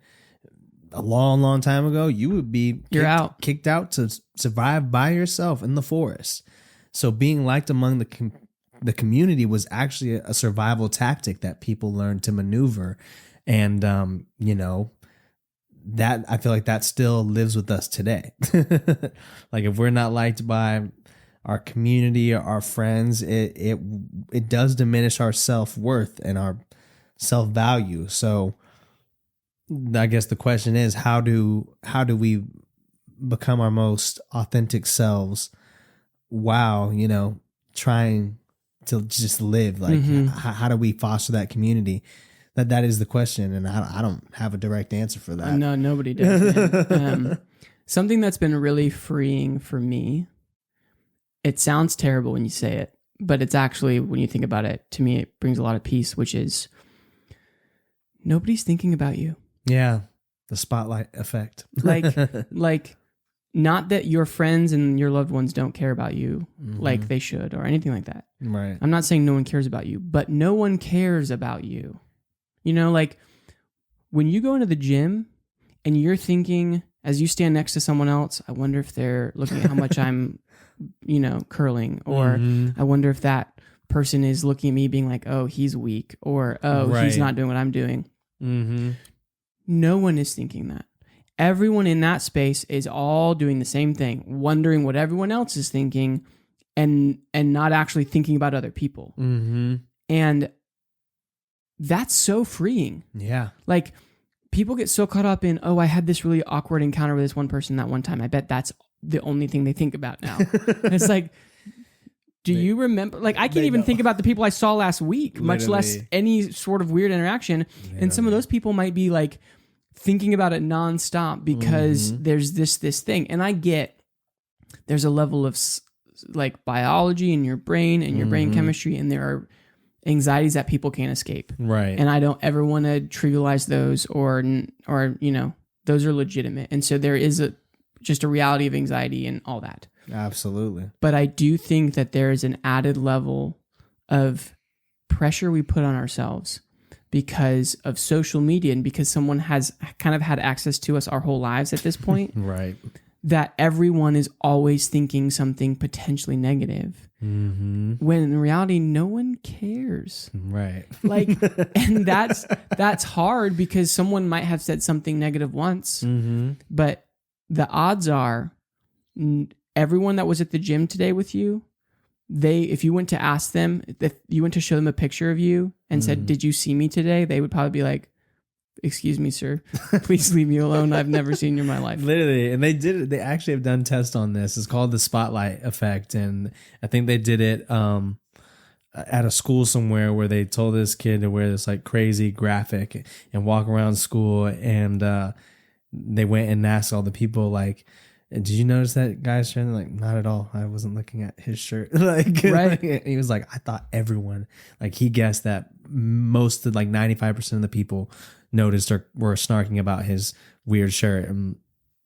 a long, long time ago, you would be kicked out to survive by yourself in the forest. So being liked among the community was actually a survival tactic that people learned to maneuver, and that I feel like that still lives with us today. Like if we're not liked by our community or our friends, it does diminish our self-worth and our self-value. So I guess the question is, how do we become our most authentic selves while, trying to just live? Like how do we foster that community? That is the question, and I don't have a direct answer for that. No, nobody does. Man. Something that's been really freeing for me, it sounds terrible when you say it, but it's actually, when you think about it, to me, it brings a lot of peace, which is nobody's thinking about you. Yeah, the spotlight effect. like not that your friends and your loved ones don't care about you like they should or anything like that. Right. I'm not saying no one cares about you, but no one cares about you. Like when you go into the gym and you're thinking, as you stand next to someone else, I wonder if they're looking at how much I'm, curling, or I wonder if that person is looking at me being like, oh, he's weak, or, oh, he's not doing what I'm doing. No one is thinking that. Everyone in that space is all doing the same thing, wondering what everyone else is thinking and not actually thinking about other people. And that's so freeing. Yeah. Like people get so caught up in, oh, I had this really awkward encounter with this one person that one time. I bet that's the only thing they think about now. And it's like, do you remember? Like I can't even think about the people I saw last week, much less any sort of weird interaction. And some of those people might be like thinking about it nonstop because there's this thing. And I get there's a level of like biology in your brain and your brain chemistry, and there are anxieties that people can't escape. Right. And I don't ever want to trivialize those or those are legitimate. And so there is just a reality of anxiety and all that. Absolutely. But I do think that there is an added level of pressure we put on ourselves because of social media and because someone has kind of had access to us our whole lives at this point. Right. that everyone is always thinking something potentially negative. When in reality, no one cares. Right. Like, and that's hard because someone might have said something negative once, but the odds are everyone that was at the gym today with you, if you went to ask them, if you went to show them a picture of you and said, "Did you see me today?" They would probably be like, "Excuse me, sir. Please leave me alone. I've never seen you in my life." Literally. And they actually have done tests on this. It's called the spotlight effect. And I think they did it at a school somewhere where they told this kid to wear this like crazy graphic and walk around school. And they went and asked all the people like, "Did you notice that guy's shirt?" Like, "Not at all. I wasn't looking at his shirt." Like, right. He was like, "I thought everyone," like he guessed that most of like 95% of the people noticed or were snarking about his weird shirt, and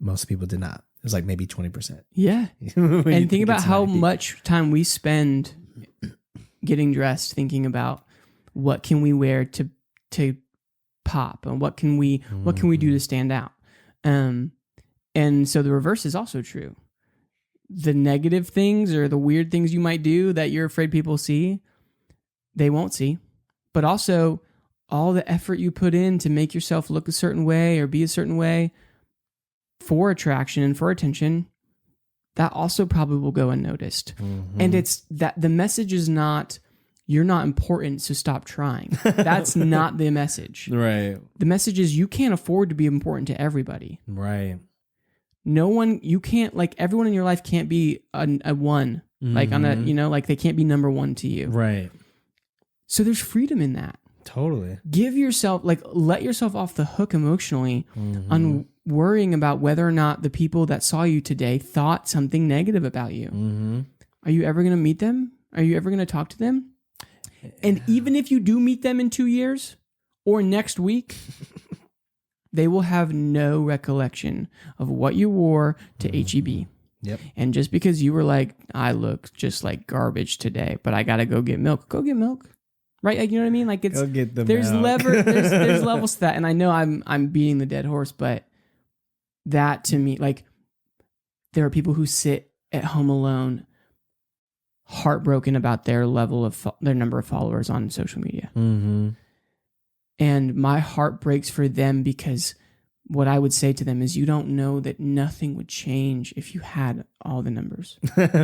most people did not. It was like maybe 20%. Yeah. And think about how much time we spend getting dressed, thinking about what can we wear to pop, and what can we do to stand out. And so the reverse is also true. The negative things or the weird things you might do that you're afraid people see, they won't see. But also all the effort you put in to make yourself look a certain way or be a certain way for attraction and for attention, that also probably will go unnoticed. And it's that the message is not, "You're not important, so stop trying." That's not the message. Right. The message is, you can't afford to be important to everybody. Right. No one, you can't, like, everyone in your life can't be a one, like on a, like they can't be number one to you. Right. So there's freedom in that. Totally. Give yourself, like, let yourself off the hook emotionally on worrying about whether or not the people that saw you today thought something negative about you. Are you ever going to meet them? Are you ever going to talk to them? And even if you do meet them in 2 years or next week, they will have no recollection of what you wore to HEB. Yep. And just because you were like, "I look just like garbage today, but I got to go get milk," go get milk. Right? Like, you know what I mean? Like, it's, Go get the there's milk. there's levels to that. And I know I'm beating the dead horse, but that to me, like, there are people who sit at home alone, heartbroken about their level of their number of followers on social media. And my heart breaks for them, because what I would say to them is, you don't know that nothing would change if you had all the numbers.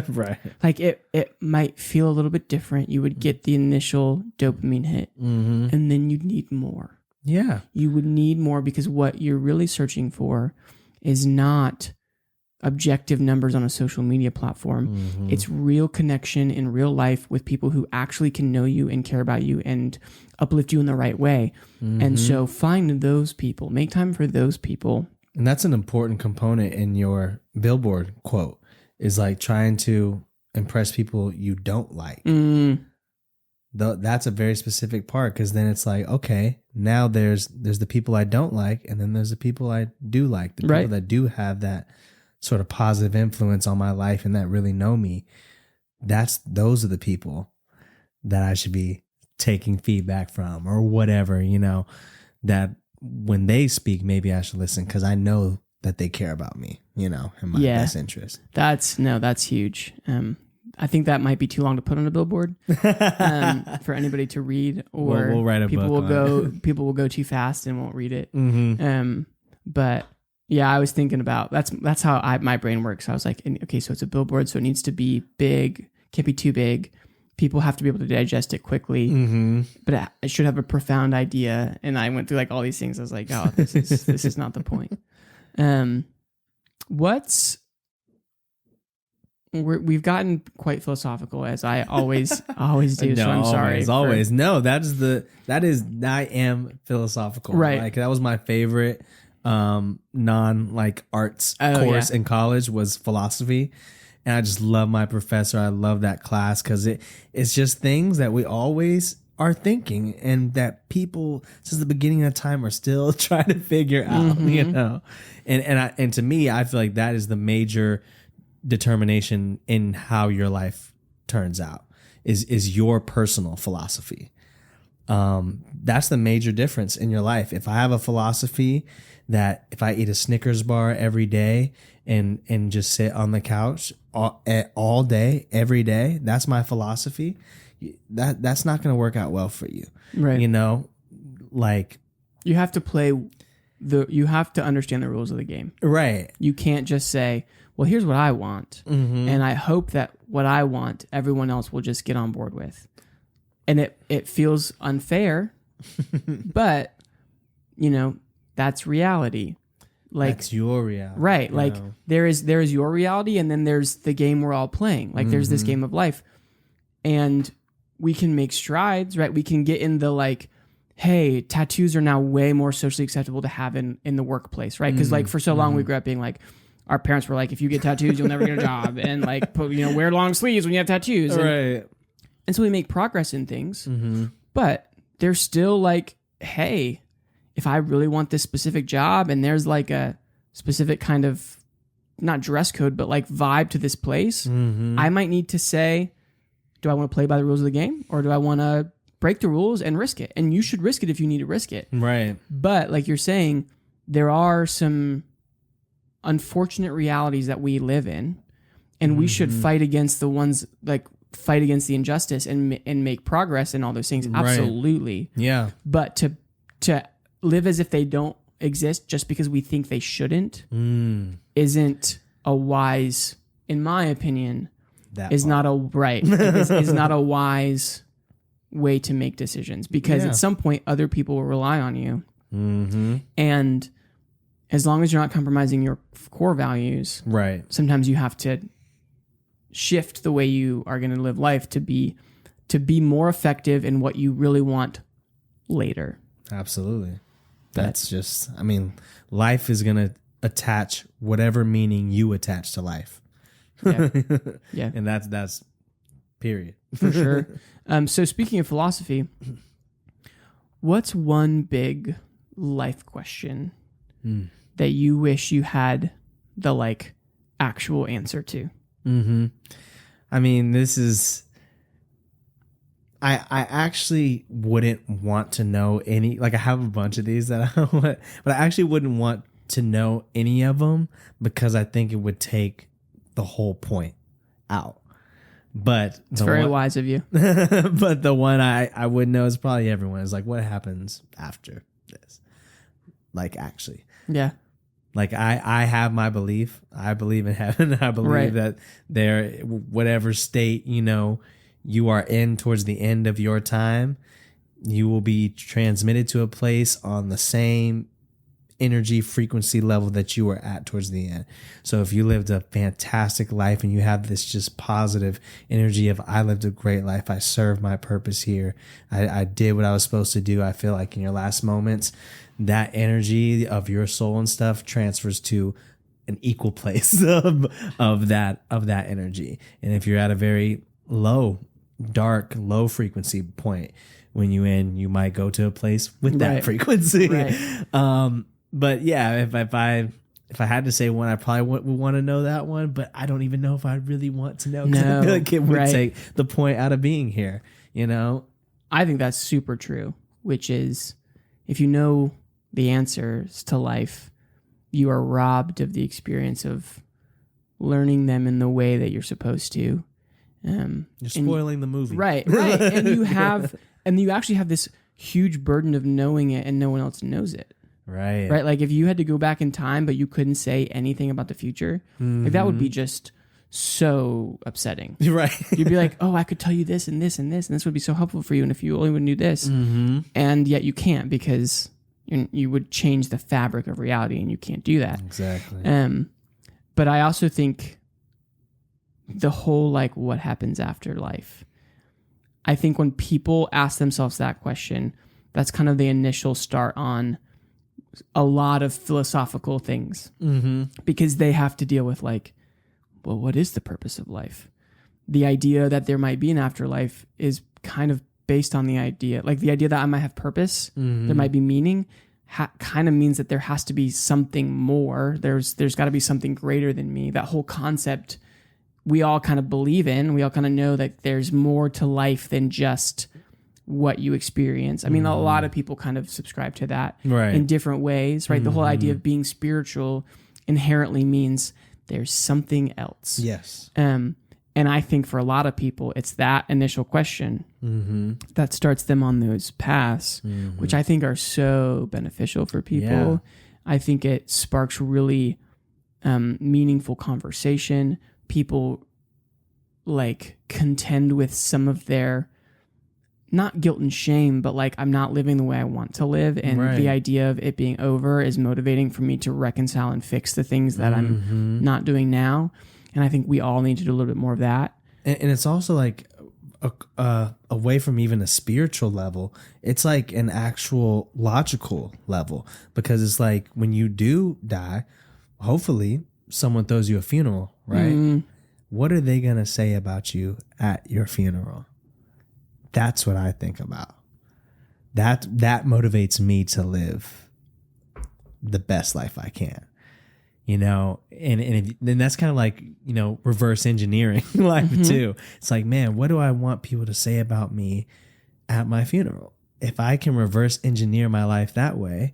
Right. Like, it might feel a little bit different. You would get the initial dopamine hit, and then you'd need more. Yeah. You would need more, because what you're really searching for is not objective numbers on a social media platform. It's real connection in real life with people who actually can know you and care about you and uplift you in the right way. And so find those people, make time for those people. And that's an important component in your billboard quote, is like trying to impress people you don't like. That's a very specific part, because then it's like, okay, now there's the people I don't like, and then there's the people I do like, the people that do have that sort of positive influence on my life and that really know me. Those are the people that I should be taking feedback from, or whatever, that when they speak, maybe I should listen, because I know that they care about me, and my best interest. That's huge. I think that might be too long to put on a billboard for anybody to read, or we'll write a people book will go people will go too fast and won't read it. But yeah, I was thinking about that's how my brain works. I was like, okay, so it's a billboard, so it needs to be big, can't be too big. People have to be able to digest it quickly, but it should have a profound idea. And I went through like all these things. I was like, oh, this is not the point. We've gotten quite philosophical, as I always do. So I'm sorry. Always. No, I am philosophical. Right. Like, that was my favorite arts course in college, was philosophy. And I just love my professor. I love that class, because it's just things that we always are thinking, and that people since the beginning of time are still trying to figure out, And to me, I feel like that is the major determination in how your life turns out, is your personal philosophy. That's the major difference in your life. If I have a philosophy that if I eat a Snickers bar every day and just sit on the couch all day, every day, that's my philosophy, that's not going to work out well for you. Right. You know, like you have to understand the rules of the game. Right. You can't just say, well, here's what I want. And I hope that what I want, everyone else will just get on board with. And it feels unfair, but you know, that's reality. Like that's your reality. Right. Like there is your reality, and then there's the game we're all playing. Like there's this game of life. And we can make strides, right? We can get in the like, hey, tattoos are now way more socially acceptable to have in the workplace, right? Because like for so long we grew up being like, our parents were like, if you get tattoos, you'll never get a job. And like, wear long sleeves when you have tattoos. Right. And so we make progress in things, but there's still like, hey, if I really want this specific job and there's like a specific kind of, not dress code, but like vibe to this place, I might need to say, do I want to play by the rules of the game, or do I want to break the rules and risk it? And you should risk it if you need to risk it. Right. But like you're saying, there are some unfortunate realities that we live in, and we should fight against the ones, like fight against the injustice and make progress and all those things. Absolutely. Right. Yeah. But to live as if they don't exist just because we think they shouldn't isn't a wise, in my opinion, is not a wise way to make decisions, because at some point other people will rely on you. And as long as you're not compromising your core values, right, sometimes you have to shift the way you are going to live life to be more effective in what you really want later. Absolutely. That's just, I mean, life is going to attach whatever meaning you attach to life. Yeah. And that's period. For sure. So speaking of philosophy, what's one big life question that you wish you had the like actual answer to? I mean, this is, I actually wouldn't want to know any, like I have a bunch of these that I want, but I actually wouldn't want to know any of them because I think it would take the whole point out. But it's very wise of you. But the one I would know is probably everyone is like, what happens after this? Like, actually. Yeah. Like I have my belief. I believe in heaven. I believe that there, whatever state, you are in towards the end of your time, you will be transmitted to a place on the same energy frequency level that you were at towards the end. So if you lived a fantastic life and you have this just positive energy of, I lived a great life, I served my purpose here, I did what I was supposed to do, I feel like in your last moments, that energy of your soul and stuff transfers to an equal place of that energy. And if you're at a very dark, low frequency point, when you might go to a place with that frequency. Right. But yeah, if I had to say one, I probably would want to know that one, but I don't even know if I really want to know, because I feel like it would take the point out of being here, I think that's super true, which is, if you know the answers to life, you are robbed of the experience of learning them in the way that you're supposed to. You're spoiling the movie. Right. And you actually have this huge burden of knowing it and no one else knows it. Right. Like if you had to go back in time, but you couldn't say anything about the future, like that would be just so upsetting. Right. You'd be like, oh, I could tell you this and this and this, and this would be so helpful for you. And if you only would knew this, and yet you can't, because you would change the fabric of reality, and you can't do that. Exactly. But I also think the whole, like, what happens after life, I think when people ask themselves that question, that's kind of the initial start on a lot of philosophical things, because they have to deal with, like, well, what is the purpose of life? The idea that there might be an afterlife is kind of based on the idea that I might have purpose, there might be meaning, kind of means that there has to be something more. There's got to be something greater than me. That whole concept we all kind of believe in. We all kind of know that there's more to life than just what you experience. I mean, a lot of people kind of subscribe to that in different ways, right? The whole idea of being spiritual inherently means there's something else. Yes. And I think for a lot of people, it's that initial question that starts them on those paths, which I think are so beneficial for people. Yeah. I think it sparks really meaningful conversation. People like contend with some of their, not guilt and shame, but like, I'm not living the way I want to live. And the idea of it being over is motivating for me to reconcile and fix the things that I'm not doing now. And I think we all need to do a little bit more of that. And it's also like away from even a spiritual level. It's like an actual logical level, because it's like when you do die, hopefully someone throws you a funeral, right? What are they going to say about you at your funeral? That's what I think about. That motivates me to live the best life I can. You know, and that's kind of like, you know, reverse engineering life too. It's like, man, what do I want people to say about me at my funeral? If I can reverse engineer my life that way,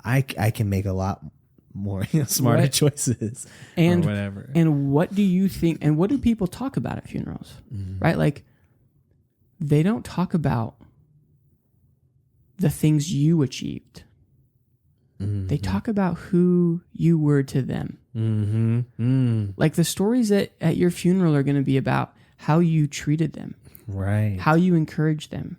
I can make a lot more smarter choices or whatever. And what do you think? And what do people talk about at funerals? Right? Like, they don't talk about the things you achieved. They talk about who you were to them. Like the stories at your funeral are going to be about how you treated them, right? How you encouraged them,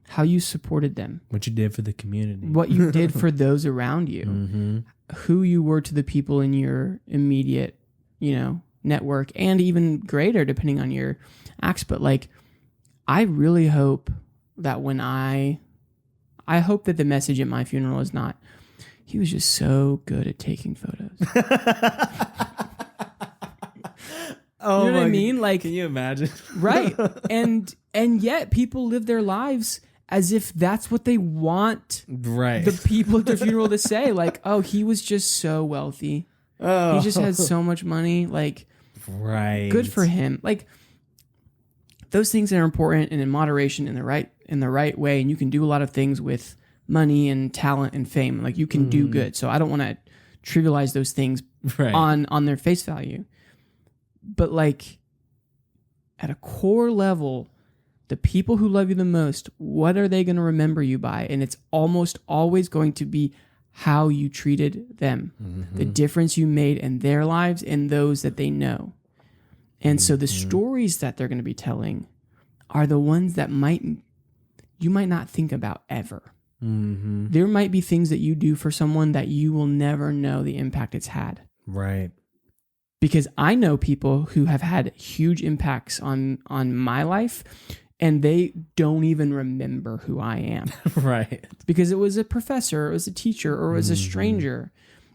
how you supported them, what you did for the community, what you did for those around you, who you were to the people in your immediate, you know, network, and even greater depending on your acts. But like, I really hope that when I hope that the message at my funeral is not, he was just so good at taking photos. Oh, you know what I mean? Like, can you imagine? Right. And yet people live their lives as if that's what they want the people at their funeral to say. Like, oh, he was just so wealthy. Oh. He just has so much money. Like, good for him. Like, those things are important and in moderation, in the right way. And you can do a lot of things with money and talent and fame. Like, you can do good. So I don't want to trivialize those things on their face value. But like, at a core level, the people who love you the most, what are they going to remember you by? And it's almost always going to be how you treated them, the difference you made in their lives and those that they know. And so the stories that they're going to be telling are the ones that you might not think about ever. There might be things that you do for someone that you will never know the impact it's had. Right. Because I know people who have had huge impacts on my life, and they don't even remember who I am. Right. Because it was a professor, it was a teacher, or it was a stranger.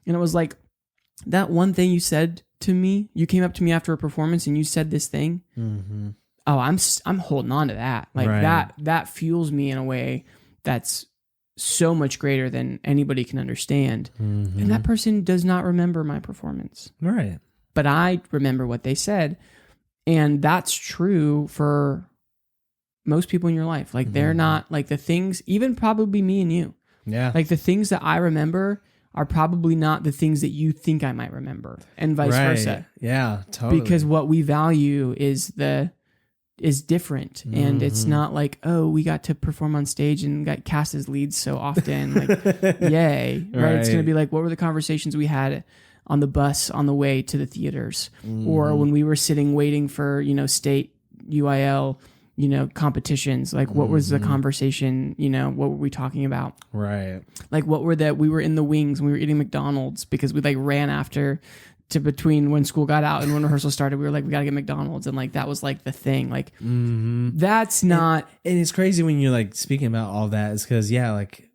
And it was like, that one thing you said to me, you came up to me after a performance and you said this thing. Oh, I'm holding on to that. Like that fuels me in a way that's so much greater than anybody can understand. And that person does not remember my performance. Right. But I remember what they said. And that's true for most people in your life. Like, they're not like the things, even probably me and you. Yeah. Like, the things that I remember are probably not the things that you think I might remember, and vice versa. Yeah, totally. Because what we value is different. And it's not like, oh, we got to perform on stage and got cast as leads so often. Like, yay. Right? It's going to be like, what were the conversations we had on the bus on the way to the theaters, or when we were sitting waiting for, you know, state UIL, you know, competitions. Like, what was the conversation? You know, what were we talking about? Right. Like, we were in the wings and we were eating McDonald's because we like ran after to between when school got out and when rehearsal started. We were like, we got to get McDonald's. And like, that was like the thing. Like, that's not. And it's crazy when you're like speaking about all that, is because, like,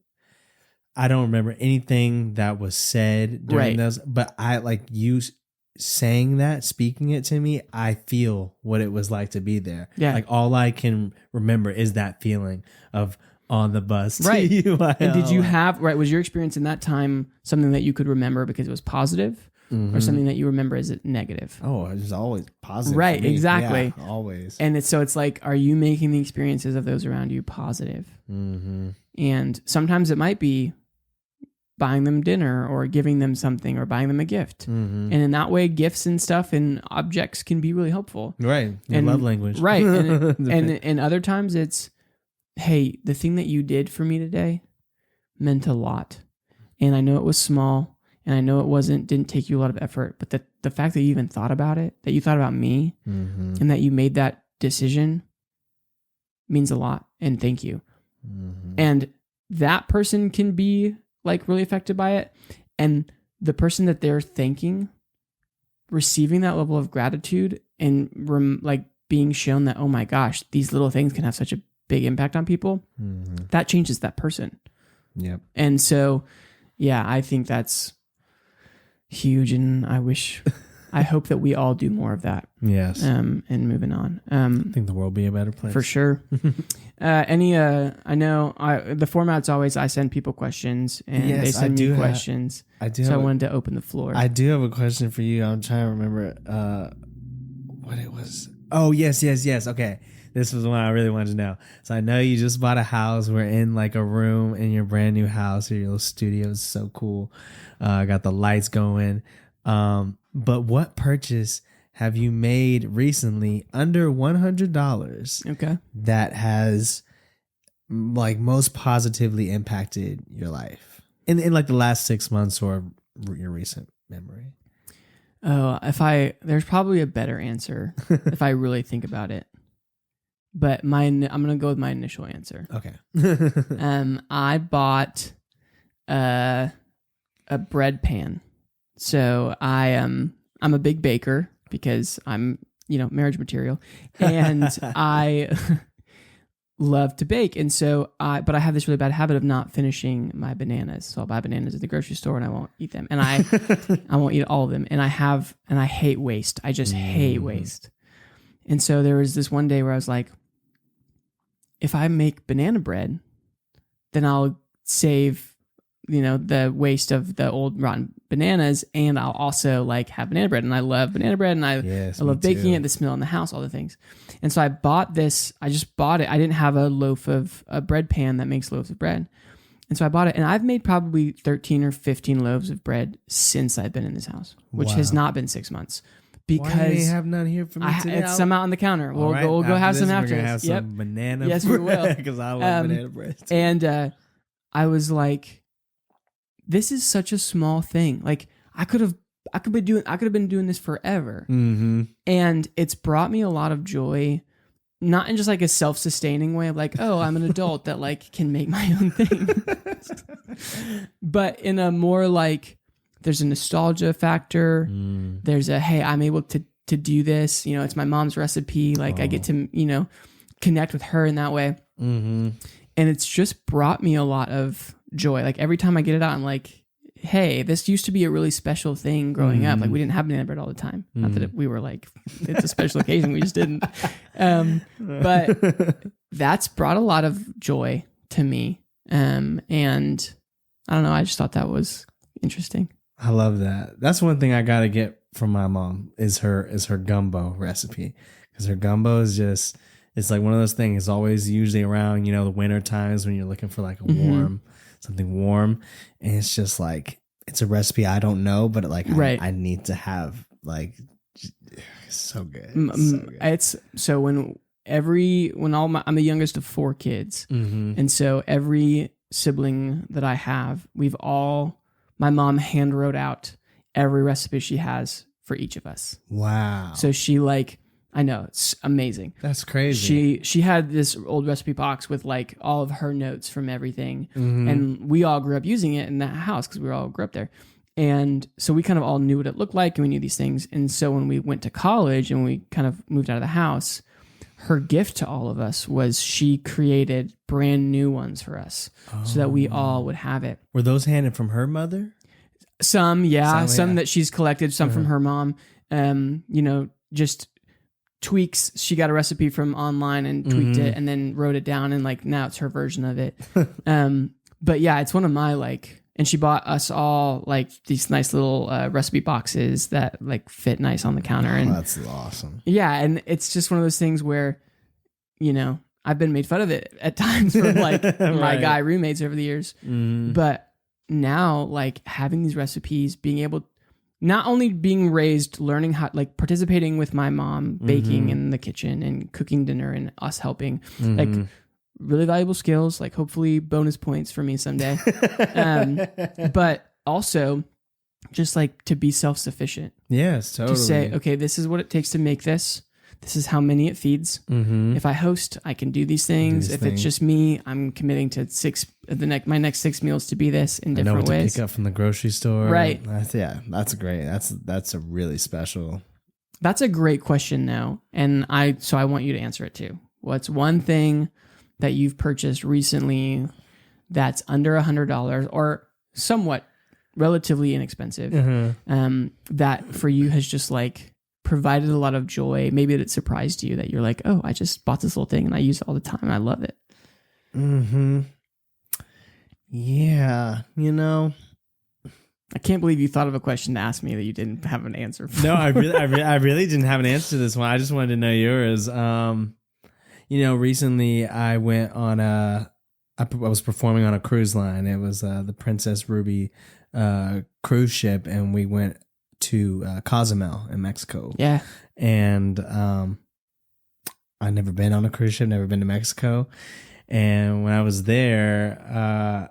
I don't remember anything that was said during those, but I, like, you saying that, speaking it to me, I feel what it was like to be there. Yeah. Like, all I can remember is that feeling of on the bus to UIL. And did you have, was your experience in that time something that you could remember because it was positive, or something that you remember as negative? Oh, it was always positive. Right, exactly. Yeah, always. And it's like, are you making the experiences of those around you positive? And sometimes it might be buying them dinner or giving them something or buying them a gift. And in that way, gifts and stuff and objects can be really helpful. Right. Your love language. Right. And other times it's, hey, the thing that you did for me today meant a lot. And I know it was small and I know it didn't take you a lot of effort, but the fact that you even thought about it, that you thought about me and that you made that decision means a lot. And thank you. And that person can be like really affected by it. And the person that they're thanking, receiving that level of gratitude and like being shown that, oh my gosh, these little things can have such a big impact on people, that changes that person. Yep. And so, yeah, I think that's huge. And I hope that we all do more of that. Yes. And moving on. I think the world will be a better place. For sure. I know the format's always I send people questions and they send me questions. I wanted to open the floor. I do have a question for you. I'm trying to remember what it was. Oh, yes. Okay. This was one I really wanted to know. So I know you just bought a house. We're in like a room in your brand new house. Your little studio is so cool. Got the lights going. But what purchase have you made recently under $100? Okay. That has like most positively impacted your life in like the last 6 months or your recent memory? Oh, there's probably a better answer if I really think about it. But I'm going to go with my initial answer. Okay. I bought a bread pan. So I'm a big baker because I'm, marriage material, and I love to bake. And so but I have this really bad habit of not finishing my bananas. So I'll buy bananas at the grocery store and I won't eat them. And I won't eat all of them. And I hate waste. I just hate waste. And so there was this one day where I was like, if I make banana bread, then I'll save the waste of the old rotten bananas, and I'll also like have banana bread. And I love banana bread, and I love baking it, the smell in the house, all the things. And so I bought this. I just bought it. I didn't have a bread pan that makes loaves of bread. And so I bought it, and I've made probably 13 or 15 loaves of bread since I've been in this house, which has not been 6 months. Because why do you have none here for me today? It's some out on the counter. We'll go have some after this. Have some banana. Yes, we will. Because I love banana bread. And I was like, this is such a small thing. Like I could have been doing this forever. And it's brought me a lot of joy, not in just like a self-sustaining way of like, oh, I'm an adult that like can make my own thing, but in a more like, there's a nostalgia factor. There's hey, I'm able to do this. It's my mom's recipe. Like I get to, connect with her in that way. And it's just brought me a lot of joy. Like every time I get it out, I'm like, hey, this used to be a really special thing growing up. Like we didn't have banana bread all the time. Not that we were like, it's a special occasion. We just didn't. But that's brought a lot of joy to me. And I don't know. I just thought that was interesting. I love that. That's one thing I got to get from my mom is her gumbo recipe. Because her gumbo is just, it's like one of those things always usually around, the winter times when you're looking for like something warm. And it's just like, it's a recipe I don't know, but like I need to have like, it's so good. It's so I'm the youngest of 4 kids. And so every sibling that I have, my mom hand wrote out every recipe she has for each of us. Wow. So she I know, it's amazing. That's crazy. She had this old recipe box with like all of her notes from everything. And we all grew up using it in that house because we all grew up there. And so we kind of all knew what it looked like and we knew these things. And so when we went to college and we kind of moved out of the house, her gift to all of us was she created brand new ones for us so that we all would have it. Were those handed from her mother? Some that she's collected, some from her mom. Just tweaks. She got a recipe from online and tweaked it and then wrote it down, and like now it's her version of it. But yeah, it's one of my and she bought us all like these nice little recipe boxes that like fit nice on the counter. And that's awesome. Yeah, and it's just one of those things where, I've been made fun of it at times from like my guy roommates over the years. But now, like having these recipes, being able, not only being raised, learning how, like participating with my mom, baking in the kitchen and cooking dinner and us helping, like really valuable skills, like hopefully bonus points for me someday. But also just like to be self-sufficient. Yes, totally. To say, okay, this is what it takes to make this. This is how many it feeds. If I host, I can do these things. It's just me, I'm committing to my next 6 meals to be this in different ways. I know what to pick up from the grocery store. Right. That's great. That's a really special. That's a great question now. And so I want you to answer it too. What's one thing that you've purchased recently that's under $100 or somewhat relatively inexpensive, that for you has just like provided a lot of joy? Maybe it surprised you that you're like, oh, I just bought this little thing and I use it all the time and I love it. Yeah, I can't believe you thought of a question to ask me that you didn't have an answer for. No, I really didn't have an answer to this one. I just wanted to know yours. Recently I went on I was performing on a cruise line. It was the Princess Ruby cruise ship, and we went to Cozumel in Mexico. Yeah. And I'd never been on a cruise ship, never been to Mexico. And when I was there,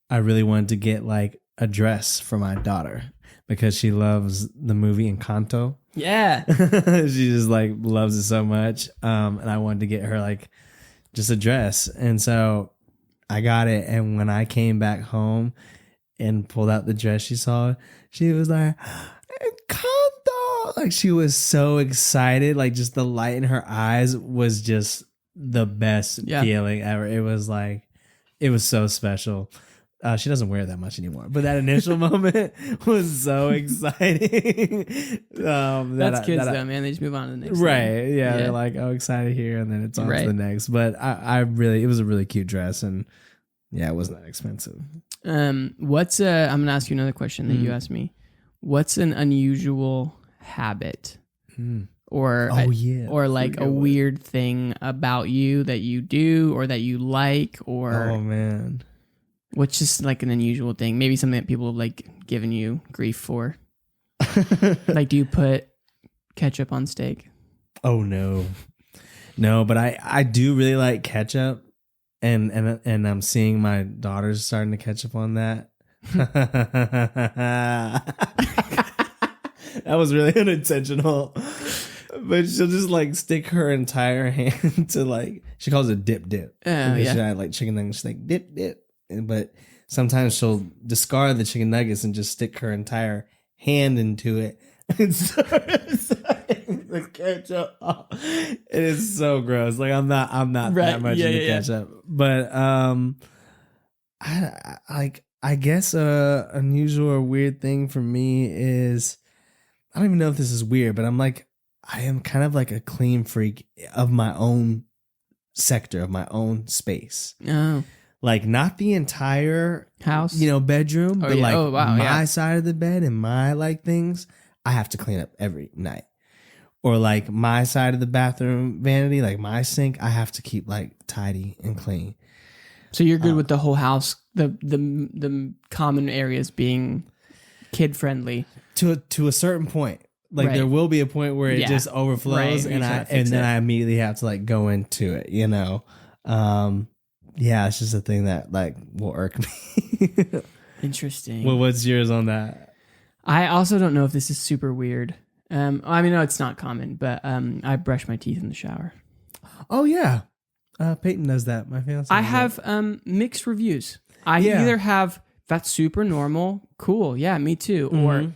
I really wanted to get like a dress for my daughter because she loves the movie Encanto. Yeah. She just like loves it so much. And I wanted to get her like just a dress. And so I got it. And when I came back home and pulled out the dress she saw, she was like, Encanto! Like she was so excited. Like just the light in her eyes was just the best feeling ever. It was like, it was so special. She doesn't wear it that much anymore, but that initial moment was so exciting. That's kids though, man. They just move on to the next right. thing. Yeah, they're like, oh, excited here, and then it's on to the next. But it was a really cute dress, and yeah, it wasn't that expensive. I'm gonna ask you another question that you asked me. What's an unusual habit? Or like a weird thing about you that you do or that you like, or oh man, what's just like an unusual thing? Maybe something that people have like given you grief for. Like, do you put ketchup on steak? Oh no, but I do really like ketchup, and I'm seeing my daughters starting to catch up on that. That was really unintentional. But she'll just like stick her entire hand to like, she calls it dip. She had like chicken nuggets, like dip. But sometimes she'll discard the chicken nuggets and just stick her entire hand into it and start the ketchup. It is so gross. Like I'm not that much into ketchup. But I guess a unusual or weird thing for me is, I don't even know if this is weird, but I am kind of like a clean freak of my own sector, of my own space. Oh. Like not the entire house, bedroom, but my side of the bed and my like things, I have to clean up every night. Or like my side of the bathroom vanity, like my sink, I have to keep like tidy and clean. So you're good with the whole house, the common areas being kid friendly to a certain point. Like there will be a point where it just overflows, and then I immediately have to like go into it. Yeah, it's just a thing that like will irk me. Interesting. Well, what's yours on that? I also don't know if this is super weird. No, it's not common, but I brush my teeth in the shower. Oh yeah, Peyton does that. My fiance. I have mixed reviews. I either have that's super normal, cool, yeah, me too, or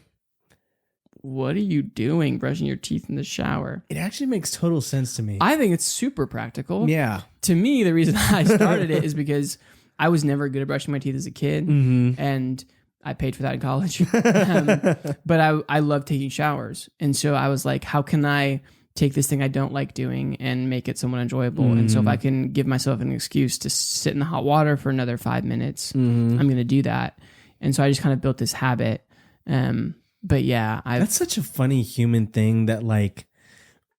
what are you doing brushing your teeth in the shower? It actually makes total sense to me. I think it's super practical. Yeah. To me, the reason I started it is because I was never good at brushing my teeth as a kid, and I paid for that in college. But I love taking showers. And so I was like, how can I take this thing I don't like doing and make it somewhat enjoyable? And so if I can give myself an excuse to sit in the hot water for another 5 minutes, I'm going to do that. And so I just kind of built this habit. But yeah, that's such a funny human thing that like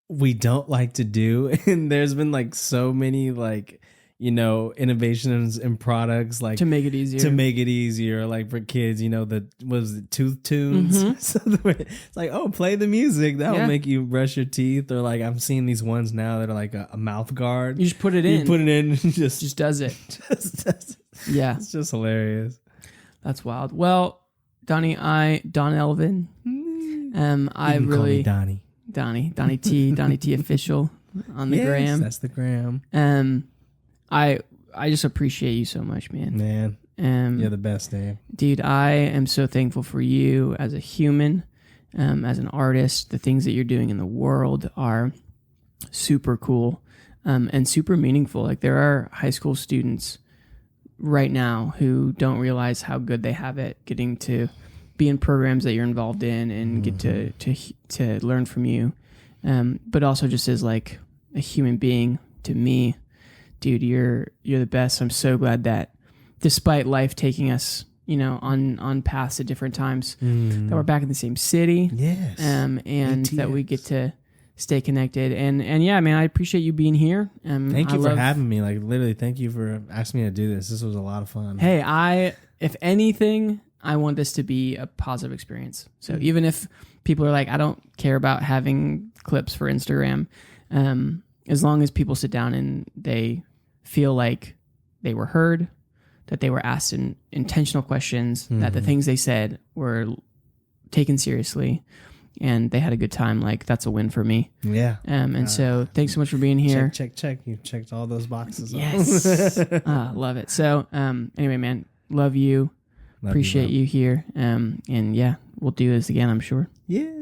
we don't like to do. And there's been like so many like innovations in products like to make it easier, like for kids, the was it Tooth Tunes? So it's like, oh, play the music that'll make you brush your teeth, or like I'm seeing these ones now that are like a mouth guard. You just put it in. And just does it. Yeah, it's just hilarious. That's wild. Well, Donelvan. I really call me Donnie T official on the gram. That's the gram. I just appreciate you so much, man. You're the best, Dave. Dude, I am so thankful for you as a human, as an artist. The things that you're doing in the world are super cool, and super meaningful. Like there are high school students right now who don't realize how good they have it getting to be in programs that you're involved in and get to learn from you. But also just as like a human being to me, dude, you're the best. I'm so glad that despite life taking us, on paths at different times, that we're back in the same city. Yes. And ATS. That we get to stay connected. And yeah, man, I appreciate you being here. Thank you for having me. Like literally, thank you for asking me to do this. This was a lot of fun. Hey, if anything, I want this to be a positive experience. So even if people are like, I don't care about having clips for Instagram, as long as people sit down and they feel like they were heard, that they were asked intentional questions, that the things they said were taken seriously, and they had a good time, like that's a win for me. Yeah. So thanks so much for being here. Check. You checked all those boxes. Yes. Love it. So anyway, man, love you. Appreciate you here. And yeah, we'll do this again, I'm sure. Yeah.